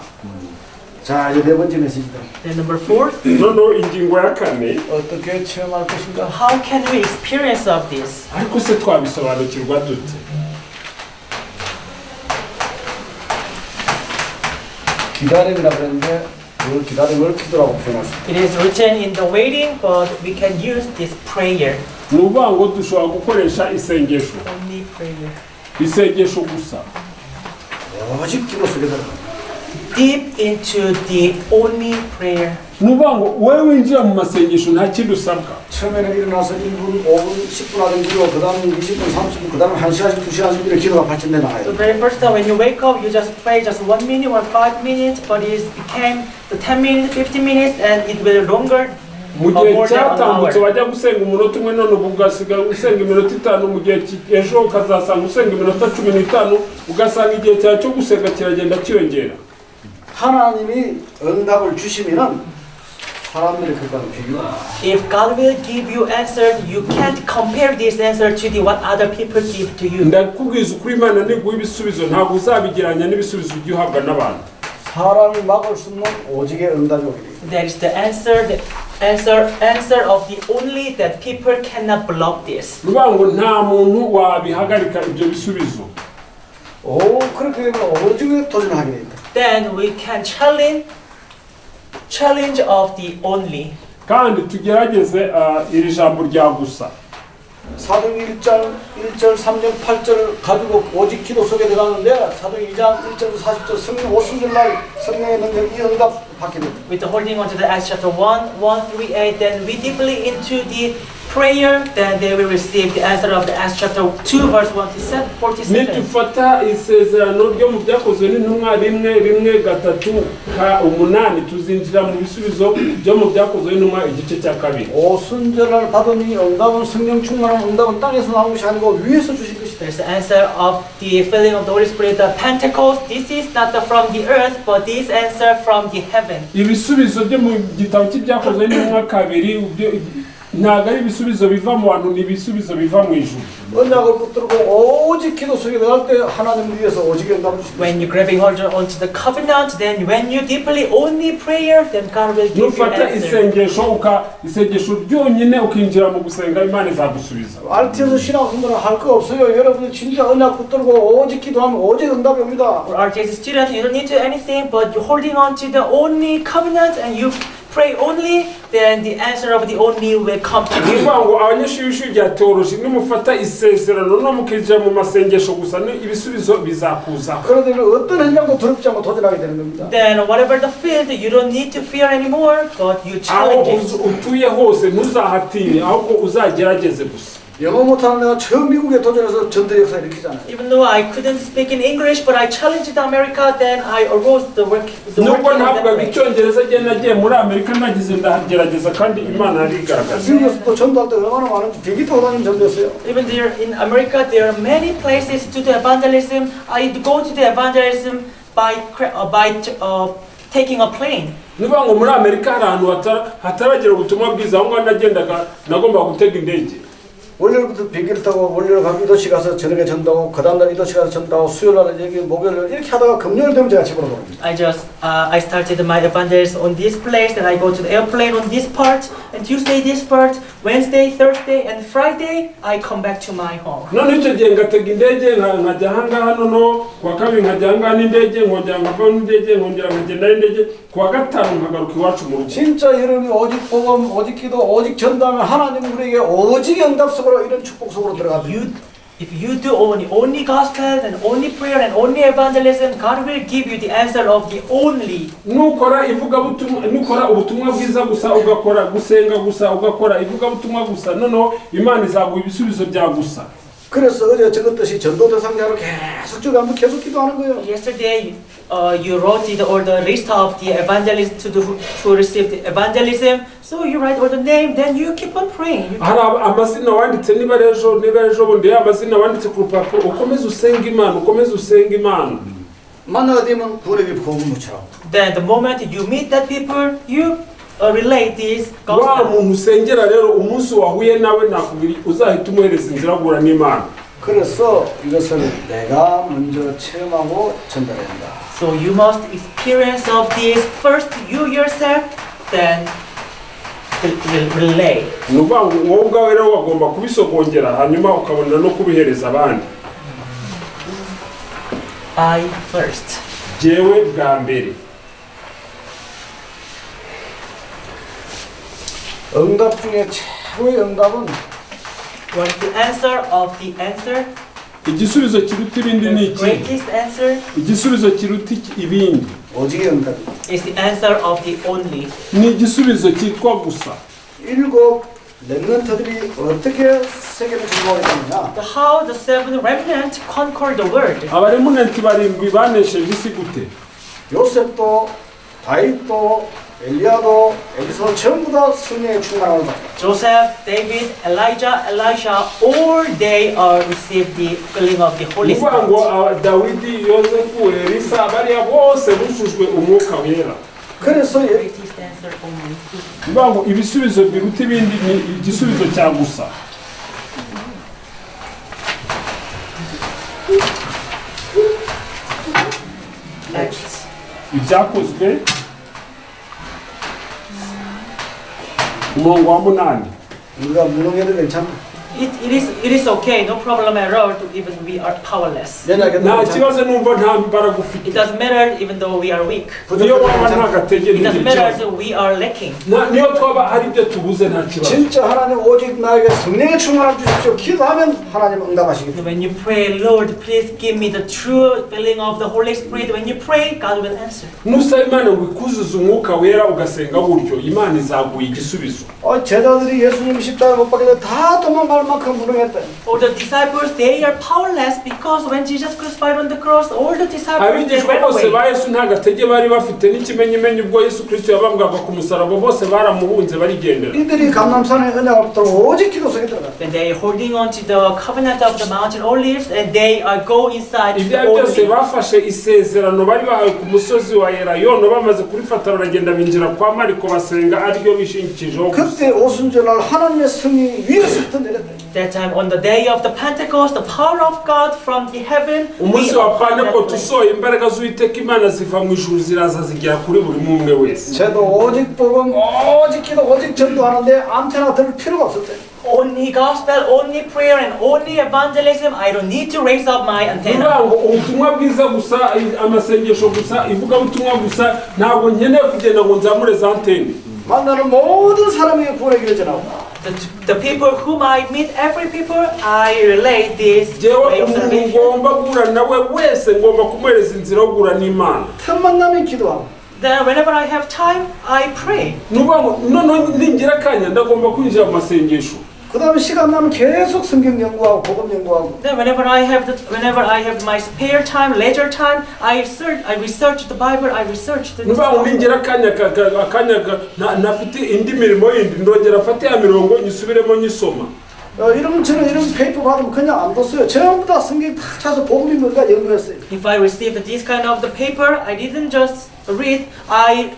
자, 이제 네 번째 메시지다. Then number 4, noneho ingingo ya kane 어떻게 체험할 것인가? how can we experience of this? ariko se twabisobanukirwa dute? 기다림이라 그랬는데 그 기다림을 기도라고 표현할 수 있다. It is written in the waiting, but we can use this prayer. ni ukuvuga ngo dushobora gukoresha isengesho Only prayer. isengesho gusa. 오직 기도 속에 들어가. Deep into the only prayer. ni ukuvuga ngo wowe winjira mu masengesho nta kindi usabwa. 처음에는 일어나서 1분, 5분, 10분 하던 기도, 그 다음 20분, 30분, 그 다음 1시간씩, 2시간씩 이렇게 기도가 발전돼 나가요. The very first time when you wake up, you just pray just 1 minute or 5 minutes, but it became the 10 minutes, 15 minutes, and it will longer. mu gihe More than an cyatambutse hour. wajya gusenga umunota umwe none ubu ugasiga usenga iminota itanu mu gihe ejo ukazasanga usenga iminota 15 ugasanga igihe cyawe cyo gusenga kiragenda kiyongera. 하나님이 응답을 주시면은 사람들이 그거는 비교가. If God will give you answer, you can't compare this answer to the what other people give to you. ndakubwiza ukuri Imana niguha ibisubizo ntabwo uzabigiranya n'ibisubizo ujya uhabwa n'abantu. 사람이 막을 수 없는 오직의 응답이 오게 돼. That is the answer of the only that people cannot block this. ruvuga ngo nta muntu wabihagarika ibyo bisubizo. 오, 그렇게 되면 오직에 도전하게 된다. Then we can challenge of the only. kandi tugerageze iri jambo rya gusa. 사도행 1절, 3절, 8절 가지고 오직 기도 속에 들어가는데 사도행 2장 1절부터 40절 성령 오순절 날 성령의 능력 이 응답 받게 됩니다. With holding on to the Acts chapter 1, 3, 8, then we deeply into the prayer, then they will receive the answer of the Acts chapter 2, verse 1 to 47. nitufata isezerano ryo mu byakozwe n'intumwa rimwe gatatu ka 8 tuzinjira mu bisubizo byo mu byakozwe n'intumwa igice cya 2. 오순절을 받으니 응답은 성령 충만한 응답은 땅에서 나온 것이 아니고 위에서 주신 것이다. There's the answer of the filling of the Holy Spirit, the Pentecost. This is not from the earth, but this answer from the heaven. ibisubizo byo mu gitabo cy'ibyakozwe n'intumwa 2 ntabwo ari ibisubizo biva mu bantu, ni ibisubizo biva mu ijuru. 언약을 붙들고 오직 기도 속에 들어갈 때 하나님 위해서 오직의 응답을 주십니다. When you're grabbing hold onto the covenant, then when you deeply only prayer, then God will give you nufata answer. isengesho ryonyine ukinjira mu gusenga Imana izagusubiza. R-RTS 신앙생활은 할 거 없어요. 여러분이 진짜 언약 붙들고 오직 기도하면 오직 응답이 옵니다. For R-RTS students, you don't need to do anything, but you're holding on to the only covenant and you pray only, then the answer of the only will come to ni you. ukuvuga ngo abanyeshuri b'ishuri rya teoloji nimufata isezerano no mukinjira mu masengesho gusa ibisubizo bizakuza. 그러면 어떤 현장도 두렵지 않고 도전하게 되는 겁니다. Then whatever the field, you don't need to fear anymore, but you aho challenge it. utuye hose ntuzahatinye ahubwo uzagerageze gusa. 영어 못하는 내가 처음 미국에 도전해서 전도 역사 일으키잖아요. Even though I couldn't speak in English, but I challenged America, then I arose the work. nubwo working of ntabwo that icyongereza nagiye muri Amerika nagize ndagerageza kandi Imana yarigaragaza. 미국에서도 전도할 때 얼마나 많은지 비행기 타고 다니는 전도였어요. Even there in America, there are many places to do evangelism. I go to the evangelism by taking a plane. niba ngo muri Amerika hari ahantu hataragira ubutumwa bwiza aho ngaho nagendaga nagomba gutega indege 월요일부터 비행기를 타고 월요일 가면 이 도시 가서 저녁에 전도하고 그 다음날 이 도시 가서 전도하고 수요일 날 여기 목요일 이렇게 하다가 금요일 되면 제가 집으로 돌아옵니다. I started my evangelist on this place, then I go to the airplane on this part, and Tuesday this part, Wednesday, Thursday, and Friday I come back to my home. none icyo gihe ngatega indege nkajya ahangaha noneho kuwa kabiri nkajya ahangaha n'indege nkongera nkava n'indege nkongera nkagenda n'indege kuwa gatanu nkagaruka iwacu mu rugo 진짜 여러분이 오직 복음, 오직 기도, 오직 전도하면 하나님 우리에게 오직 응답 속으로 이런 축복 속으로 들어갑니다. If you do only gospel and only prayer and only evangelism, God will give you the answer of the only. nukora ivugabutumwa nukora ubutumwa bwiza gusa ugakora gusenga gusa ugakora ivugabutumwa gusa noneho Imana izaguha ibisubizo bya gusa 그래서 어제 적었듯이 전도 대상자로 계속 적으면 계속 기도하는 거예요. Yesterday, you wrote all the list of the evangelists who received the evangelism. So you write all the name, then you keep on praying. hari amazina wanditse niba ejo bundi amazina wanditse ku rupapuro ukomeze usenga Imana 만나게 되면 구원에게 복음 묻히라고. Then the moment you meet that people, you relate this wa gospel. muntu usengera rero umunsi wahuye nawe nakubiri uzahita umuhereza inzira guhura n'Imana 그래서 이것을 내가 먼저 체험하고 전달해야 한다. So you must experience of this first you yourself, then relay. ni ukuvuga ngo wowe ubwawe rero wagomba kubisogongera hanyuma ukabona no kubihereza abandi I first. jewe bwa mbere 응답 중에 최고의 응답은 What is the answer of the answer? igisubizo kiruta ibindi ni The iki greatest answer igisubizo kiruta ibindi 오직의 응답. is the answer of the only. ni igisubizo cyitwa gusa 일곱 렘넌트들이 어떻게 세계를 정복했느냐? How the seven remnant conquered the world. abaremunenti barindwi banesheje isi gute 요셉도 다윗도 엘리야도 엘리사도 전부 다 성령의 충만함을 받았다. Joseph, David, Elijah, Elisha, all they received the filling of the Holy ni ukuvuga Spirit. ngo dawidi yosefu elisa bariya bose bujujwe umwuka wera 그래서 Greatest answer only. ni ukuvuga ngo ibisubizo biruta ibindi ni igisubizo cya gusa Acts. ibyakozwe umurongo wa munani 우리가 무능해도 괜찮아. It is okay, no problem at all to even we are powerless. 연약해도 nta 괜찮아. kibazo numva nta mbaraga ufite It doesn't matter even though we are weak. niyo 부족해도 waba nta 괜찮아. gatege It doesn't matter n'ikibazo that we are lacking. niyo twaba hari ibyo tubuze nta kibazo 진짜 하나님 오직 나에게 성령의 충만함 주십시오. 기도하면 하나님 응답하시기 때문에. When you pray, Lord, please give me the true filling of the Holy Spirit. When you pray, God will answer. nusaba imana ngo ikuzuze umwuka wera ugasenga gutyo imana izaguha igisubizo 제자들이 예수님 십자가에 못 박힐 때 다 도망갈 만큼 무능했대. Or the disciples, they are powerless because when Jesus crucified on the cross, all the disciples they abigishwa ran bose away. ba yesu nta gatege bari bafite n'ikimenyimenyi ubwo yesu kristo yabambwaga ku musaraba bose baramuhunze barigendera 이들이 감람산에 은혜가 없도록 오직 기도 속에 들어가. Then they are holding on to the covenant of the mountain olives, and they are go inside to the ibyo byose only. bafashe isezerano bari bahawe ku musozi wa elayono bamaze kurifata baragenda binjira kwa mariko basenga ariryo bishingikijeho gusa 그때 오순절날 하나님의 성령이 위에서부터 내렸대. That time on the day of the Pentecost, the power of God from the heaven. umunsi we wa upon that pantekote place. usohoye imbaraga z'uwiteka imana ziva mu ijuru ziraza zigera kuri buri umwe wese 쟤도 오직 복음, 오직 기도, 오직 전도하는데 안테나 들 필요가 없었대. Only gospel, only prayer, and only evangelism. I don't need to raise up my antenna. niba ngo ubutumwa bwiza gusa amasengesho gusa ivugabutumwa gusa ntabwo nkeneye kugenda ngo nzamure za anteni 만나는 모든 사람에게 구원의 길을 전하고 The people whom I meet, every people, I relate this jewe way of umuntu salvation. ngomba guhura nawe wese ngomba kumuhereza inzira yo guhura n'imana 틈만 나면 기도하고 Then whenever I have time, I pray. nuvuga ngo noneho ningira akanya ndagomba kwinjira mu masengesho 그 다음에 시간 나면 계속 성경 연구하고 복음 연구하고 Then whenever I have my spare time, leisure time, I research the Bible, I research the nuvuga ngo ningira akanya nafite indi mirimo yindi ndongera afate ya mirongo nyisubiremo nyisoma 이런 저는 이런 페이퍼 받으면 그냥 안 뒀어요. 전부 다 성경 다 찾아서 복음이 뭔가 연구했어요. If I received this kind of the paper, I didn't just read, I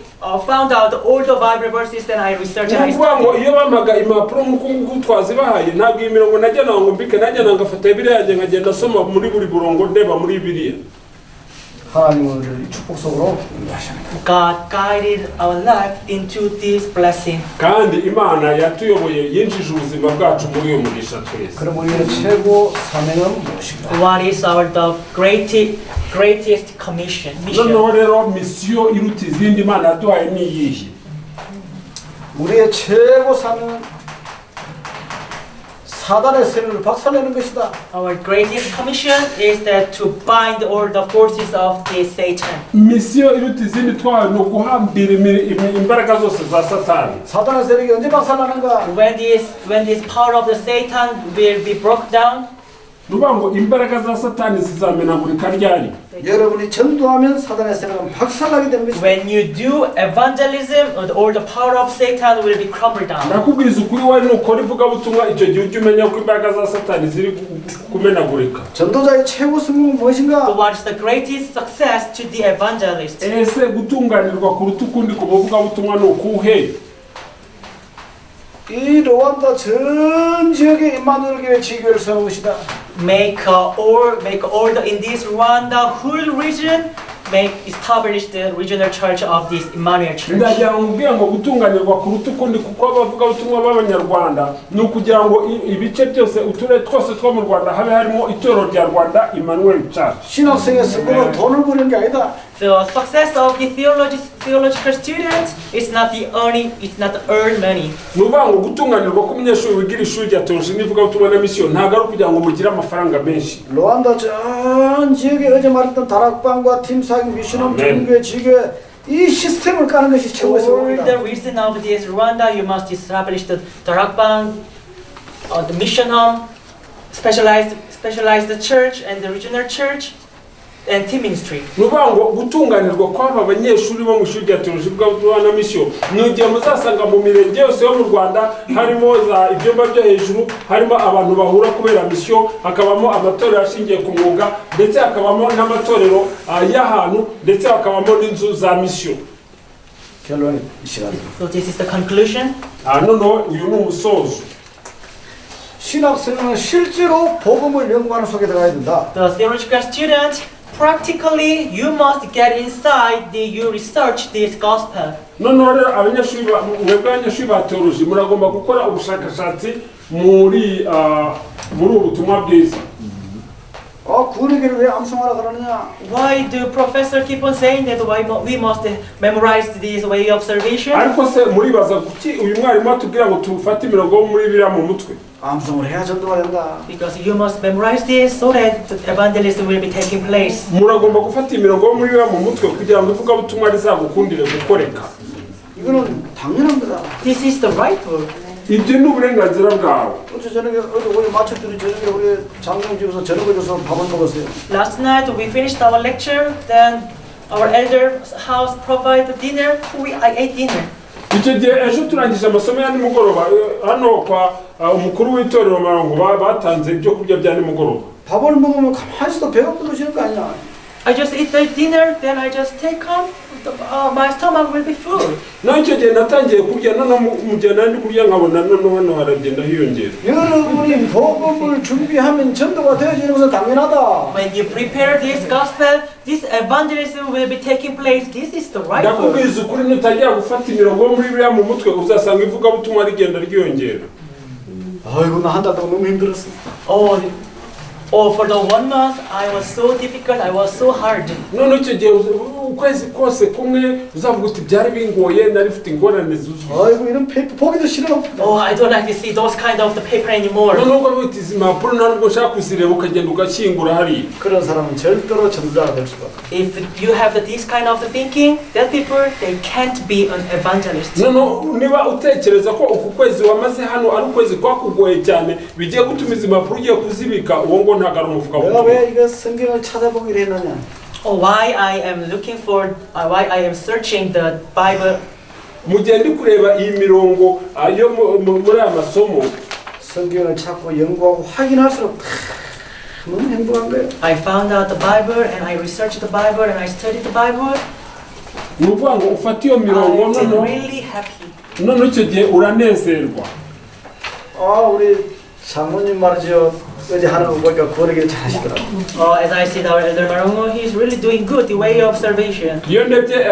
found out all the Bible verses, then I researched and I nukuvuga ngo studied. iyo bampaga impapuro nk'uko twazibahaye ntabwo iyi mirongo najya ngo mbike najya ngafata Bibiliya yanjye nkagenda asoma muri buri burongo ndeba muri Bibiliya. 하나님을 이 축복 속으로 인도하시는 God guided our life into this blessing. kandi Imana yatuyoboye yinjije ubuzima bwacu muri uyu mugisha twese. 그럼 우리의 최고 사명은 무엇인가? What is the greatest commission? Mission. noneho rero misiyo iruta izindi Imana yaduhaye ni iyihe? 우리의 최고 사명은 사단의 세력을 박살내는 것이다. Our greatest commission is that to bind all the forces of the Satan. misiyo iruta izindi twahawe ni uguhambira imbaraga zose za Satani. 사단의 세력이 언제 박살나는가? When this power of the Satan will be broken down, nuvuga ngo imbaraga za Satani zizamenagurika ryari? 여러분이 전도하면 사단의 세력은 박살나게 되는 것이다. when you do evangelism, all the power of Satan will be crumbled down. nakubwiza ukuri wowe nukora ivugabutumwa icyo gihe ujye umenya ko imbaraga za Satani ziri kumenagurika. 전도자의 최고 성공은 So 무엇인가? what is the greatest success to the evangelist? ese gutunganirwa kuruta ukundi ku buvugabutumwa ni ukuhe? 이 르완다 전 지역에 임마누엘 교회 지교회를 세우는 것이다. Make all the in this Rwanda whole region establish the regional church of this Emmanuel Church. ndagira ngo mbwira ngo gutunganirwa kuruta ukundi kuko abavugabutumwa b'abanyarwanda ni ukugira ngo ibice byose uturere twose two mu Rwanda habe harimo itorero rya Rwanda Emmanuel Church. 신학생의 성공은 돈을 버는 게 아니다. The success of the theological student is not the earn money. nuvuga ngo gutunganirwa k'umunyeshuri wigira ishuri rya teoloji n'ivugabutumwa na misiyo ntabwo ari ukugira ngo mugire amafaranga menshi. 르완다 전 지역에 어제 말했던 다락방과 팀사기 미션홈 전교회 지교회 이 시스템을 까는 것이 최고의 For 성공이다. the reason of this Rwanda, you must establish the Darakbang, the mission home, specialized church, and the regional church, and team ministry. nuvuga ngo gutunganirwa kw'aba banyeshuri bo mu ishuri rya teoloji n'ivugabutumwa na misiyo ni igihe muzasanga mu mirenge yose yo mu Rwanda harimo za ibyumba byo hejuru, harimo abantu bahura kubera misiyo, hakabamo amatorero ashingiye ku mwuga, ndetse hakabamo n'amatorero y'ahantu, ndetse hakabamo n'inzu za misiyo. 결론이 이 시간. So this is the conclusion. noneho uyu ni umusozo. 신학생은 실제로 복음을 연구하는 속에 들어가야 된다. The theological student, practically, you must get inside you research this gospel. noneho rero mwebwe abanyeshuri ba teoloji muragomba gukora ubushakashatsi muri ubu butumwa bwiza. 구원의 길을 왜 암송하라 그러느냐? Why do professor keep on saying that we must memorize this way of salvation? ariko se muribaza kuki uyu mwarimu atubwira ngo tufate imirongo yo muri Bibiliya mu mutwe? 암송을 해야 전도가 된다. Because you must memorize this so that the evangelism will be taking place. muragomba gufata imirongo yo muri Bibiliya mu mutwe kugira ngo ivugabutumwa rizagukundire gukoreka. 이거는 당연한 거다. This is the right word. ibyo ni uburenganzira bwawe. 어제 저녁에 우리 마쳤더니 저녁에 우리 장로님 집에서 저녁을 줘서 밥을 먹었어요. Last night we finished our lecture, then our elder's house provided dinner. I ate dinner. icyo gihe ejo turangije amasomo ya nimugoroba hano kwa umukuru w'itorero marongo batanze ibyo kurya bya nimugoroba. 밥을 먹으면 가만히 있어도 배가 부르시는 거 아니야? I just eat the dinner, then I just take home. My stomach will be full. icyo gihe natangiye kurya noneho mu gihe nandi kurya nkabona noneho hano haragenda hiyongera. 여러분이 복음을 준비하면 전도가 되어지는 것은 당연하다. When you prepare this gospel, this evangelism will be taking place. This is the right word. ndakubwiza ukuri nutagira gufata imirongo yo muri Bibiliya mu mutwe uzasanga ivugabutumwa rigenda ryiyongera. 아이고 나 한 달 동안 너무 힘들었어. For the 1 month, I was so difficult. I was so hard. none icyo gihe ukwezi kose kumwe uzavuga uti byari bingoye nari mfite ingorane zuzuye. 아이고 이런 페이퍼 보기도 싫어. I don't like to see those kind of the paper anymore. noneho ukavuga uti izi mpapuro ntabwo nshaka kuzireba ukagenda ugashyingura hariya. 그런 사람은 절대로 전도자가 될 수가 없어. If you have this kind of thinking, that people they can't be an evangelist. noneho niba utekereza ko uku kwezi wamaze hano ari ukwezi kwakugoye cyane bigiye gutuma izi mpapuro ugiye kuzibika uwo ngo ntabwo ari umuvugabutumwa. 내가 왜 이거 성경을 찾아보기로 했느냐? Why I am searching the Bible. mu gihe ndi kureba iyi mirongo yo muri aya masomo 성경을 찾고 연구하고 확인할수록 너무 행복한 거예요. I found out the Bible and I researched the Bible and I studied the Bible. ni ukuvuga ngo ufate iyo I mirongo feel noneho really happy. noneho icyo gihe uranezerwa. 우리 장모님 말이죠. 어제 하는 거 보니까 구원하기를 잘하시더라고요. As I said, our elder Marongo, he's really doing good the way of salvation. iyo ndebye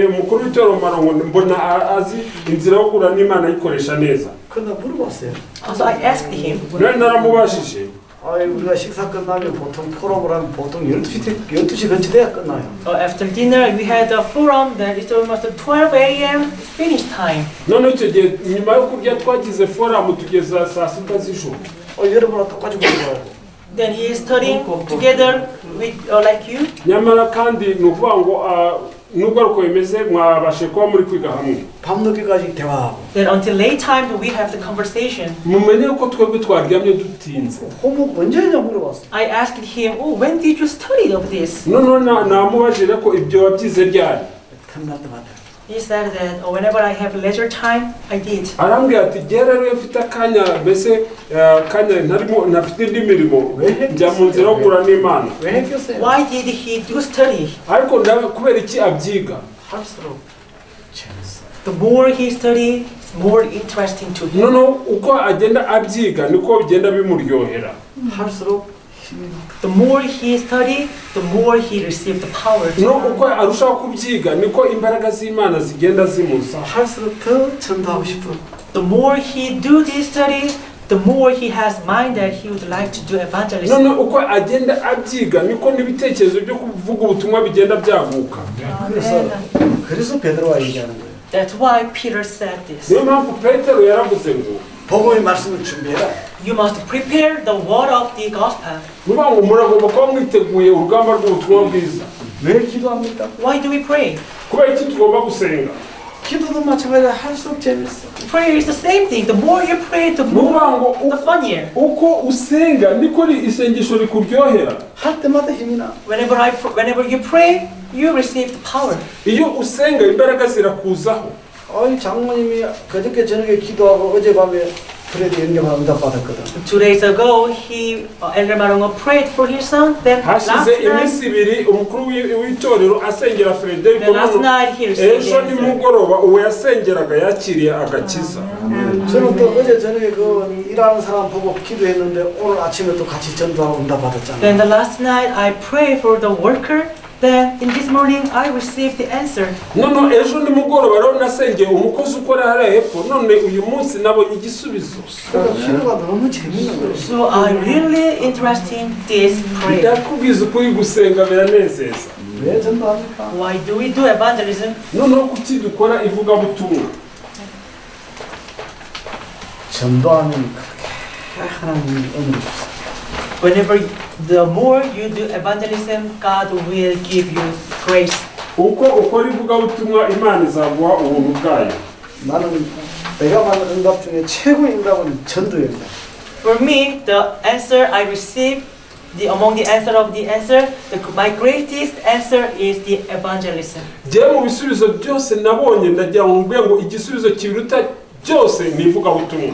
umukuru w'itorero Marongo mbona azi inzira yo guhura n'Imana ayikoresha neza. 그나 물어봤어요. So I asked him, rero naramubashije. 우리가 식사 끝나면 보통 포럼을 하면 보통 12시 근처 돼야 끝나요. after dinner we had a forum, then it was almost 12 a.m. finish time. noneho icyo gihe nyuma yo kurya twagize forum tugeza saa sita z'ijoro. 여러분하고 똑같이 공부하고. Then he is studying together with like you. nyamara kandi ni ukuvuga ngo nubwo ari uko bimeze mwabashe kuba muri kwiga hamwe. 밤늦게까지 대화하고. Then until late time we have the conversation. mumenye ko twebwe twaryamye dutinze. 호흡 언제 했냐 물어봤어. I asked him, oh, when did you study of this? noneho namubajije ko ibyo wabyize ryari. 탐날 때마다. He said that whenever I have leisure time, I did. arambwira ati igihe rero iyo mfite akanya mbese akanya ntafite indi mirimo njya mu nzira yo guhura n'Imana. 왜 했겠어요? Why did he do study? ariko kubera iki abyiga. 할수록 재밌어. The more he studies, more interesting to him. noneho uko agenda abyiga niko bigenda bimuryohera. 할수록 The more he studies, the more he receives the power. no uko arushaho kubyiga niko imbaraga z'Imana zigenda zimuza. 할수록 더 전도하고 싶어. The more he do this study, the more he has mind that he would like to do evangelism. noneho uko agenda abyiga niko n'ibitekerezo byo kuvuga ubutumwa bigenda byaguka. 그래서 베드로가 얘기하는 거예요. That's why Peter said this. niyo mpamvu petero yaravuze ngo 복음의 말씀을 준비해라. You must prepare the word of the gospel. nuvuga ngo muragomba kuba mwiteguye urugamba rw'ubutumwa bwiza. 왜 기도합니까? Why do we pray? kubera iki tugomba gusenga. 기도도 마찬가지야. 할수록 재밌어. Prayer is the same thing. The more you pray, the more nuvuga ngo the funnier. uko usenga niko isengesho rikuryohera. 할 때마다 힘이 나. Whenever you pray, you receive the power. iyo usenga imbaraga zirakuzaho. 장모님이 그저께 저녁에 기도하고 어젯밤에 프레드 연결 응답 받았거든. 2 days ago, Elder Marongo prayed for his son. Then last hashize night, iminsi ibiri umukuru w'itorero asengera Frederico. then last night he received the ejo answer. nimugoroba uwo yasengeraga yakiriye agakiza. 저는 또 어제 저녁에 그 일하는 사람 보고 기도했는데 오늘 아침에 또 같이 전도하고 응답 받았잖아. Then the last night I prayed for the worker. Then in this morning I received the answer. none ejo nimugoroba rero nasengeye umukozi ukora hariya hepfo none uyu munsi nabonye igisubizo. 그러니까 기도가 너무 재밌는 거예요. So I really interested in this prayer. ndakubwiza ukuri gusenga biranezeza. 왜 전도합니까? Why do we do evangelism? noneho kuki dukora ivugabutumwa. 전도하면 그렇게 하나님이 은혜를 줬어요. Whenever the more you do evangelism, God will give you grace. uko ukora ivugabutumwa Imana izaguha ubuntu bwayo. 나는 내가 받은 응답 중에 최고의 응답은 전도의 응답. For me, the answer I received, among the answer of the answer, my greatest answer is the evangelism. njyewe mu bisubizo byose nabonye ndagira ngo mvuge ngo igisubizo kiruta byose ni ivugabutumwa.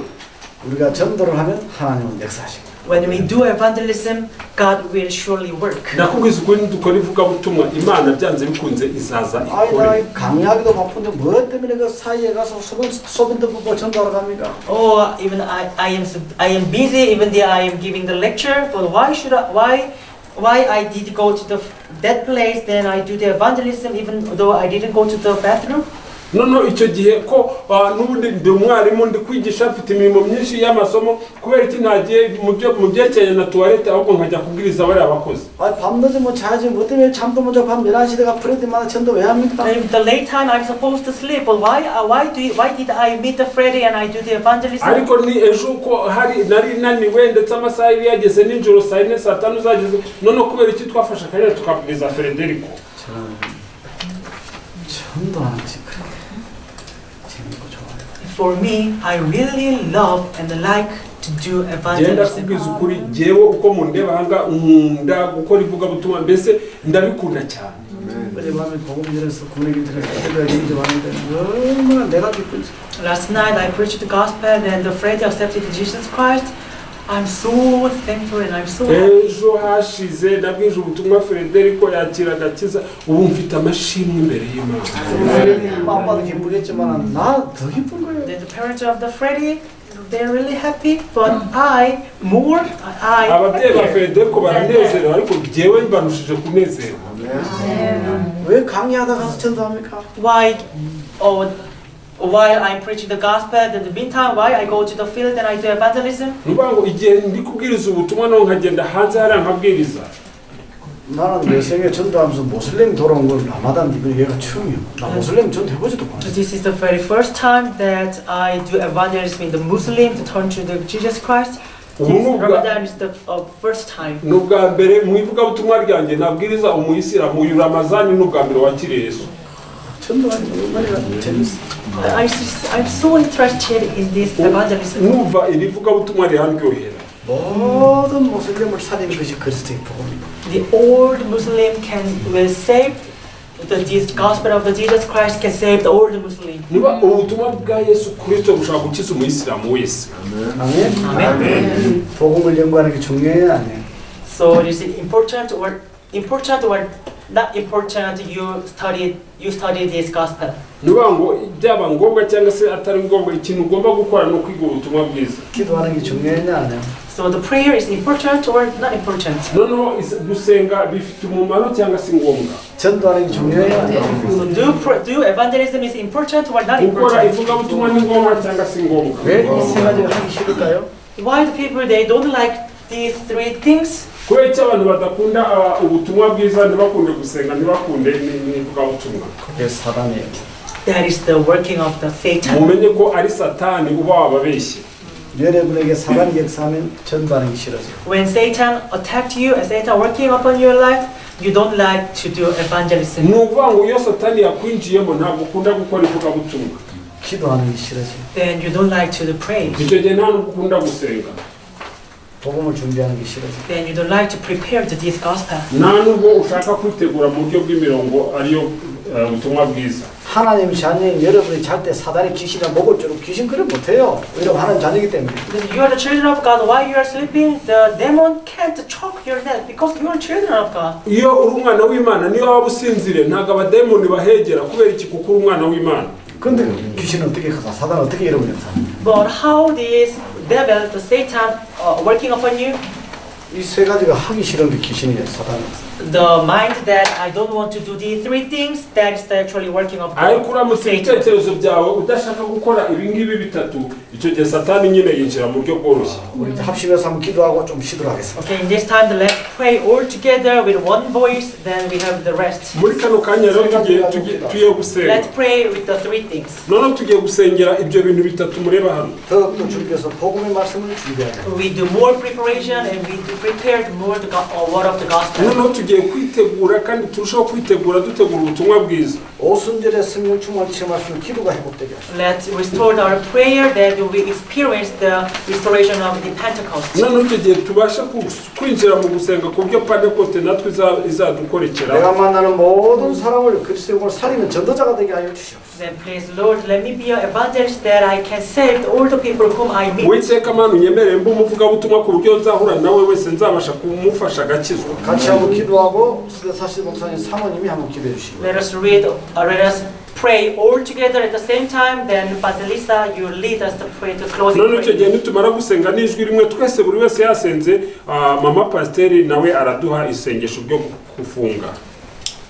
우리가 전도를 하면 하나님은 역사하시고. When we do evangelism, God will surely work. ndakubwiza ukuri dukora ivugabutumwa Imana byanze bikunze izaza ikore. 나 강의하기도 바쁜데 뭐 때문에 그 사이에 가서 소변도 보고 전도하러 갑니까? Oh, even I am busy. Even though I am giving the lecture, but why I did go to that place? Then I do the evangelism, even though I didn't go to the bathroom. noneho icyo gihe ko n'ubundi ndi umwarimu ndi kwigisha mfite imirimo myinshi y'amasomo kubera iki ntagiye mu byerekeranye na tuwarete ahubwo nkajya kubwiriza bariya bakozi. 밤늦으면 뭐 자야지 뭐 때문에 잠도 못 자고 밤 11시대가 프레드마다 전도 왜 합니까? And the late time I'm supposed to sleep, but why did I meet the Friday and I do the evangelism? ariko ni ejo ko hari nari naniwe ndetse amasaha yari yageze nijoro saa 4 saa 5 zageze noneho kubera iki twafashe akanya tukabwiriza Frederico. 전도하는 지 그렇게 재밌고 좋아요. For me, I really love and like to do genda evangelism. kubwiza ukuri jyewe uko mundeba hanga nkunda gukora ivugabutumwa mbese ndabikunda cyane. 어젯밤에 복음전에서 군의기들에서 애들 인정하는데 얼마나 내가 기쁜지. Last night I preached the gospel and the Friday accepted Jesus Christ. I'm so thankful and I'm so happy. ejo hashize nabwije ubutumwa Frederico yakira agakiza ubu mfite amashimwe imbere y'Imana. 아빠도 기쁘겠지만 나 더 기쁜 거예요. The parents of the Freddy, they're really happy, but I ababyeyi ba happier. Frederico baranezerewe ariko jyewe mbarushije kunezerwa. 왜 강의하다 가서 전도합니까? Why? Oh, while I'm preaching the gospel, in the meantime, why I go to the field and I do evangelism? nuvuga ngo igihe ndi kubwiriza ubutumwa no nkagenda hanze hariya nkabwiriza 나는 내 생에 전도하면서 모슬렘 돌아온 걸 라마단 이거 얘가 처음이야. 나 모슬렘 전도해보지도 않았어. This is the very first time that I do evangelism in the Muslim to turn to the Jesus Christ. This Ramadan is the first time. n'ubwa mbere mu ivugabutumwa ryanjye nabwiriza umuyisilamu uyu Ramazani n'ubwa mbere wakiriye Yesu. 전도하는 게 얼마나 재밌어. I'm so interested in this evangelism. numva iri vugabutumwa rihandyohera. 모든 모슬렘을 살리는 것이 그리스도의 복음이다. The old Muslim will save this gospel of the Jesus Christ can save the old Muslim. niba ubutumwa bwa Yesu Kristo bushobora gukiza umuyisilamu wese. 아멘. Amen. 복음을 연구하는 게 중요해요, 아니에요? So is it important or not important you study this gospel? niba ngo byaba ngombwa cyangwa se atari ngombwa ikintu ugomba gukora no kwiga ubutumwa bwiza. 기도하는 게 중요하냐, 아니에요? So the prayer is important or not important? noneho gusenga bifite umumaro cyangwa se ngombwa. 전도하는 게 중요해요, 아니에요? So do evangelism is important or not gukora important? ivugabutumwa ni ngombwa cyangwa se ngombwa. 왜 이 세 가지가 하기 싫을까요? Why the people they don't like these three things? kubera icyo abantu badakunda ubutumwa bwiza ntibakunde gusenga ntibakunde n'ivugabutumwa. 그게 사단이에요. That is the working of the Satan. mumenye ko ari satani uba wababeshye. 여러분에게 사단이 역사하면 전도하는 게 싫어져요. When Satan attacked you and Satan working upon your life, you don't like to do evangelism. ni ukuvuga ngo iyo satani yakwinjiyemo ntabwo ukunda gukora ivugabutumwa. 기도하는 게 싫어져요. Then you don't like to pray. icyo gihe nta nubwo ukunda gusenga. 복음을 준비하는 게 싫어져요. Then you don't like to prepare to this gospel. nta nubwo ushaka kwitegura mu buryo bw'imirongo ariyo ubutumwa bwiza. 하나님 자녀인 여러분이 잘 때 사단의 귀신이나 목을 조르고 귀신 그래 못해요. 왜냐면 하나님 자녀이기 때문에. Then you are the children of God. While you are sleeping, the demon can't choke your neck because you are children of God. iyo uri umwana w'Imana niyo waba usinzire ntabwo abademoni bahegera kubera iki kuko uri umwana w'Imana. 근데 귀신은 어떻게 가서 사단 어떻게 여러분이 사? But how this devil, the Satan, working upon you? 이 세 가지가 하기 싫은 게 귀신이에요, 사단이. The mind that I don't want to do these three things, that is actually working upon ariko uramutse Satan. ibitekerezo byawe udashaka gukora ibi ngibi bitatu icyo gihe satani nyine yinjira mu buryo bworoshye. 우리 이제 합심해서 한번 기도하고 좀 쉬도록 하겠습니다. Okay, in this time, let's pray all together with one voice, then we have the rest. muri kano kanya rero tugiye gusenga. Let's pray with the three things. noneho tugiye gusengera ibyo bintu bitatu mureba hano. 더욱더 준비해서 복음의 말씀을 준비하자. We do more preparation and we do prepare more the word of the gospel. noneho tugiye kwitegura kandi turushaho kwitegura dutegura ubutumwa bwiza. 오순절에 성령 충만을 체험할 수 있는 기도가 회복되게 하시고. Let's restore our prayer that we experience the restoration of the Pentecost. noneho icyo gihe tubasha kwinjira mu gusenga ku buryo Pentecost natwe izadukorekera. 내가 만나는 모든 사람을 그리스도의 복음을 살리는 전도자가 되게 하여 주시옵소서. Then please Lord, let me be an evangelist that I can save all the people whom I meet. Uwiteka Mana unyemerere mbe umuvugabutumwa ku buryo nzahura nawe wese nzabasha kumufasha agakizwa. 같이 한번 기도하고 사실 목사님 사모님이 한번 기도해 주시고. Let us pray all together at the same time. Then Basilisa, you lead us to pray to closing none icyo gihe prayer. nitumara gusenga n'ijwi rimwe twese buri wese yasenze mama pasiteri nawe araduha isengesho ryo gufunga.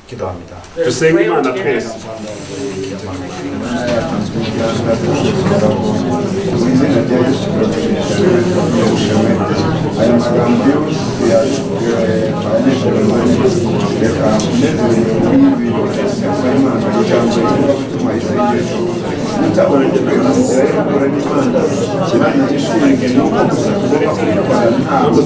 기도합니다. Let us dusenge pray all Imana together. twese. aya magambo yose yabanyeshuri reka Imana ijambo gutuma isengesho mutabona n'imana Imana gishinzwe n'uko gusa tugomba kubikora ntabwo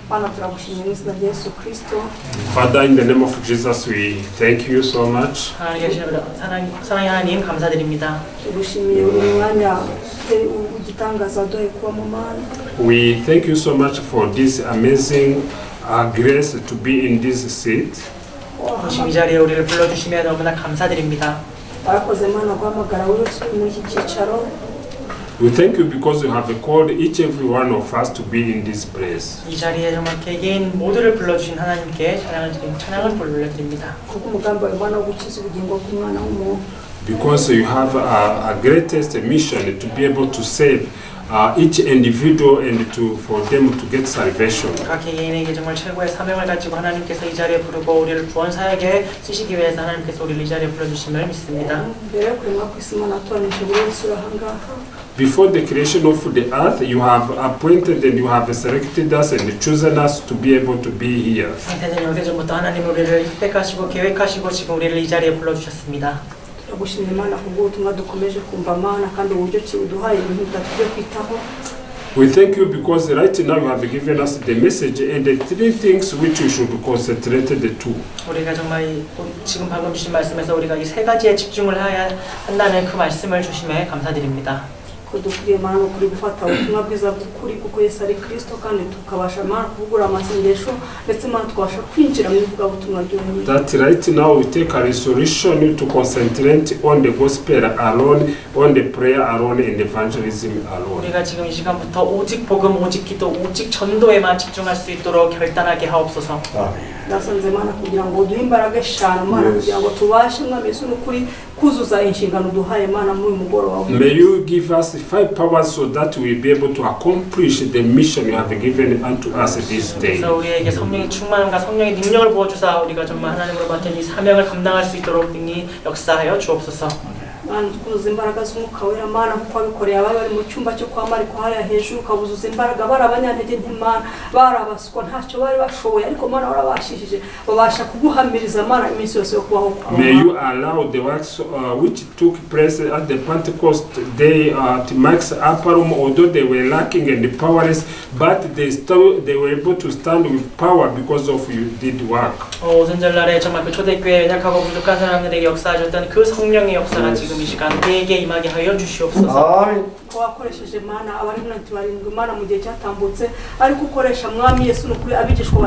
Pana turagushimira mu izina rya Yesu Kristo. Father, in the name of Jesus, we thank you so much. 사랑의 하나님 감사드립니다. Tugushimiye uyu mwanya ugitangaza waduhaye kuba mu mana. We thank you so much for this amazing grace to be in this seat. 지금 이 자리에 우리를 불러주시며 너무나 감사드립니다. Barakoze Mana guhamagara buri wese uri muri iki cyicaro. We thank you because you have called each and every one of us to be in this place. 이 자리에 정말 개개인 모두를 불러주신 하나님께 찬양을 올려드립니다. kuko umugambi wawe Mana wo gukiza ubugingo bw'umwana w'umuntu. Because you have a greatest mission to be able to save each individual and for them to get salvation. 각 개개인에게 정말 최고의 사명을 가지고 하나님께서 이 자리에 부르고 우리를 구원 사역에 쓰시기 위해서 하나님께서 우리를 이 자리에 불러주심을 믿습니다. mbere yo kuremwa kw'isi Mana watoranije buri wese uri ahangaha. Before the creation of the earth, you have appointed and you have selected us and chosen us to be able to be here. 대전 영세전부터 하나님 우리를 택하시고 계획하시고 지금 우리를 이 자리에 불러주셨습니다. turagushimira Mana kubw'ubutumwa dukomeje kumva Mana kandi uburyo ki uduhaye ibintu bidakwiye kwitaho. We thank you because right now you have given us the message and the three things which we should be concentrated to. 우리가 정말 지금 방금 주신 말씀에서 우리가 이 세 가지에 집중을 해야 한다는 그 말씀을 주심에 감사드립니다. dukwiriye Mana kuri gufata ubutumwa bwiza bw'ukuri kuko Yesu ari Kristo kandi tukabasha Mana kuvugura amasengesho ndetse Mana tukabasha kwinjira mu ivugabutumwa ryonyine. That right now we take a resolution to concentrate on the gospel alone, on the prayer alone and evangelism alone. 우리가 지금 이 시간부터 오직 복음, 오직 기도, 오직 전도에만 집중할 수 있도록 결단하게 하옵소서. nasanze Mana kugira ngo duhe imbaraga eshanu Mana kugira ngo tubashe Mwami Yesu n'ukuri kuzuza inshingano duhaye Mana muri uyu mugoroba. May you give us 5 powers so that we will be able to accomplish the mission you have given unto us this day. 그래서 우리에게 성령의 충만함과 성령의 능력을 부어주사 우리가 정말 하나님으로 맡은 이 사명을 감당할 수 있도록 능히 역사하여 주옵소서. Mana tukuzuza imbaraga z'umwuka wera Mana kuko wabikoreye abari bari mu cyumba cyo kwa Mariko hariya hejuru ukabuzuza imbaraga bari abanyantege nke Mana bari abaswa ntacyo bari bashoboye ariko Mana warabashishije babasha kuguhamiriza Mana iminsi yose yo kubaho kwawe. May you allow the works which took place at the Pentecost day at Max Upper Room, although they were lacking and powerless, but they were able to stand with power because of you did work. 오순절날에 정말 그 초대교회 연약하고 부족한 사람들에게 역사하셨던 그 성령의 역사가 지금 이 시간 우리에게 임하게 하여 주시옵소서. wakoresheje Mana abari barindwi Mana mu gihe cyatambutse ariko ukoresha Mwami Yesu n'ukuri abigishwa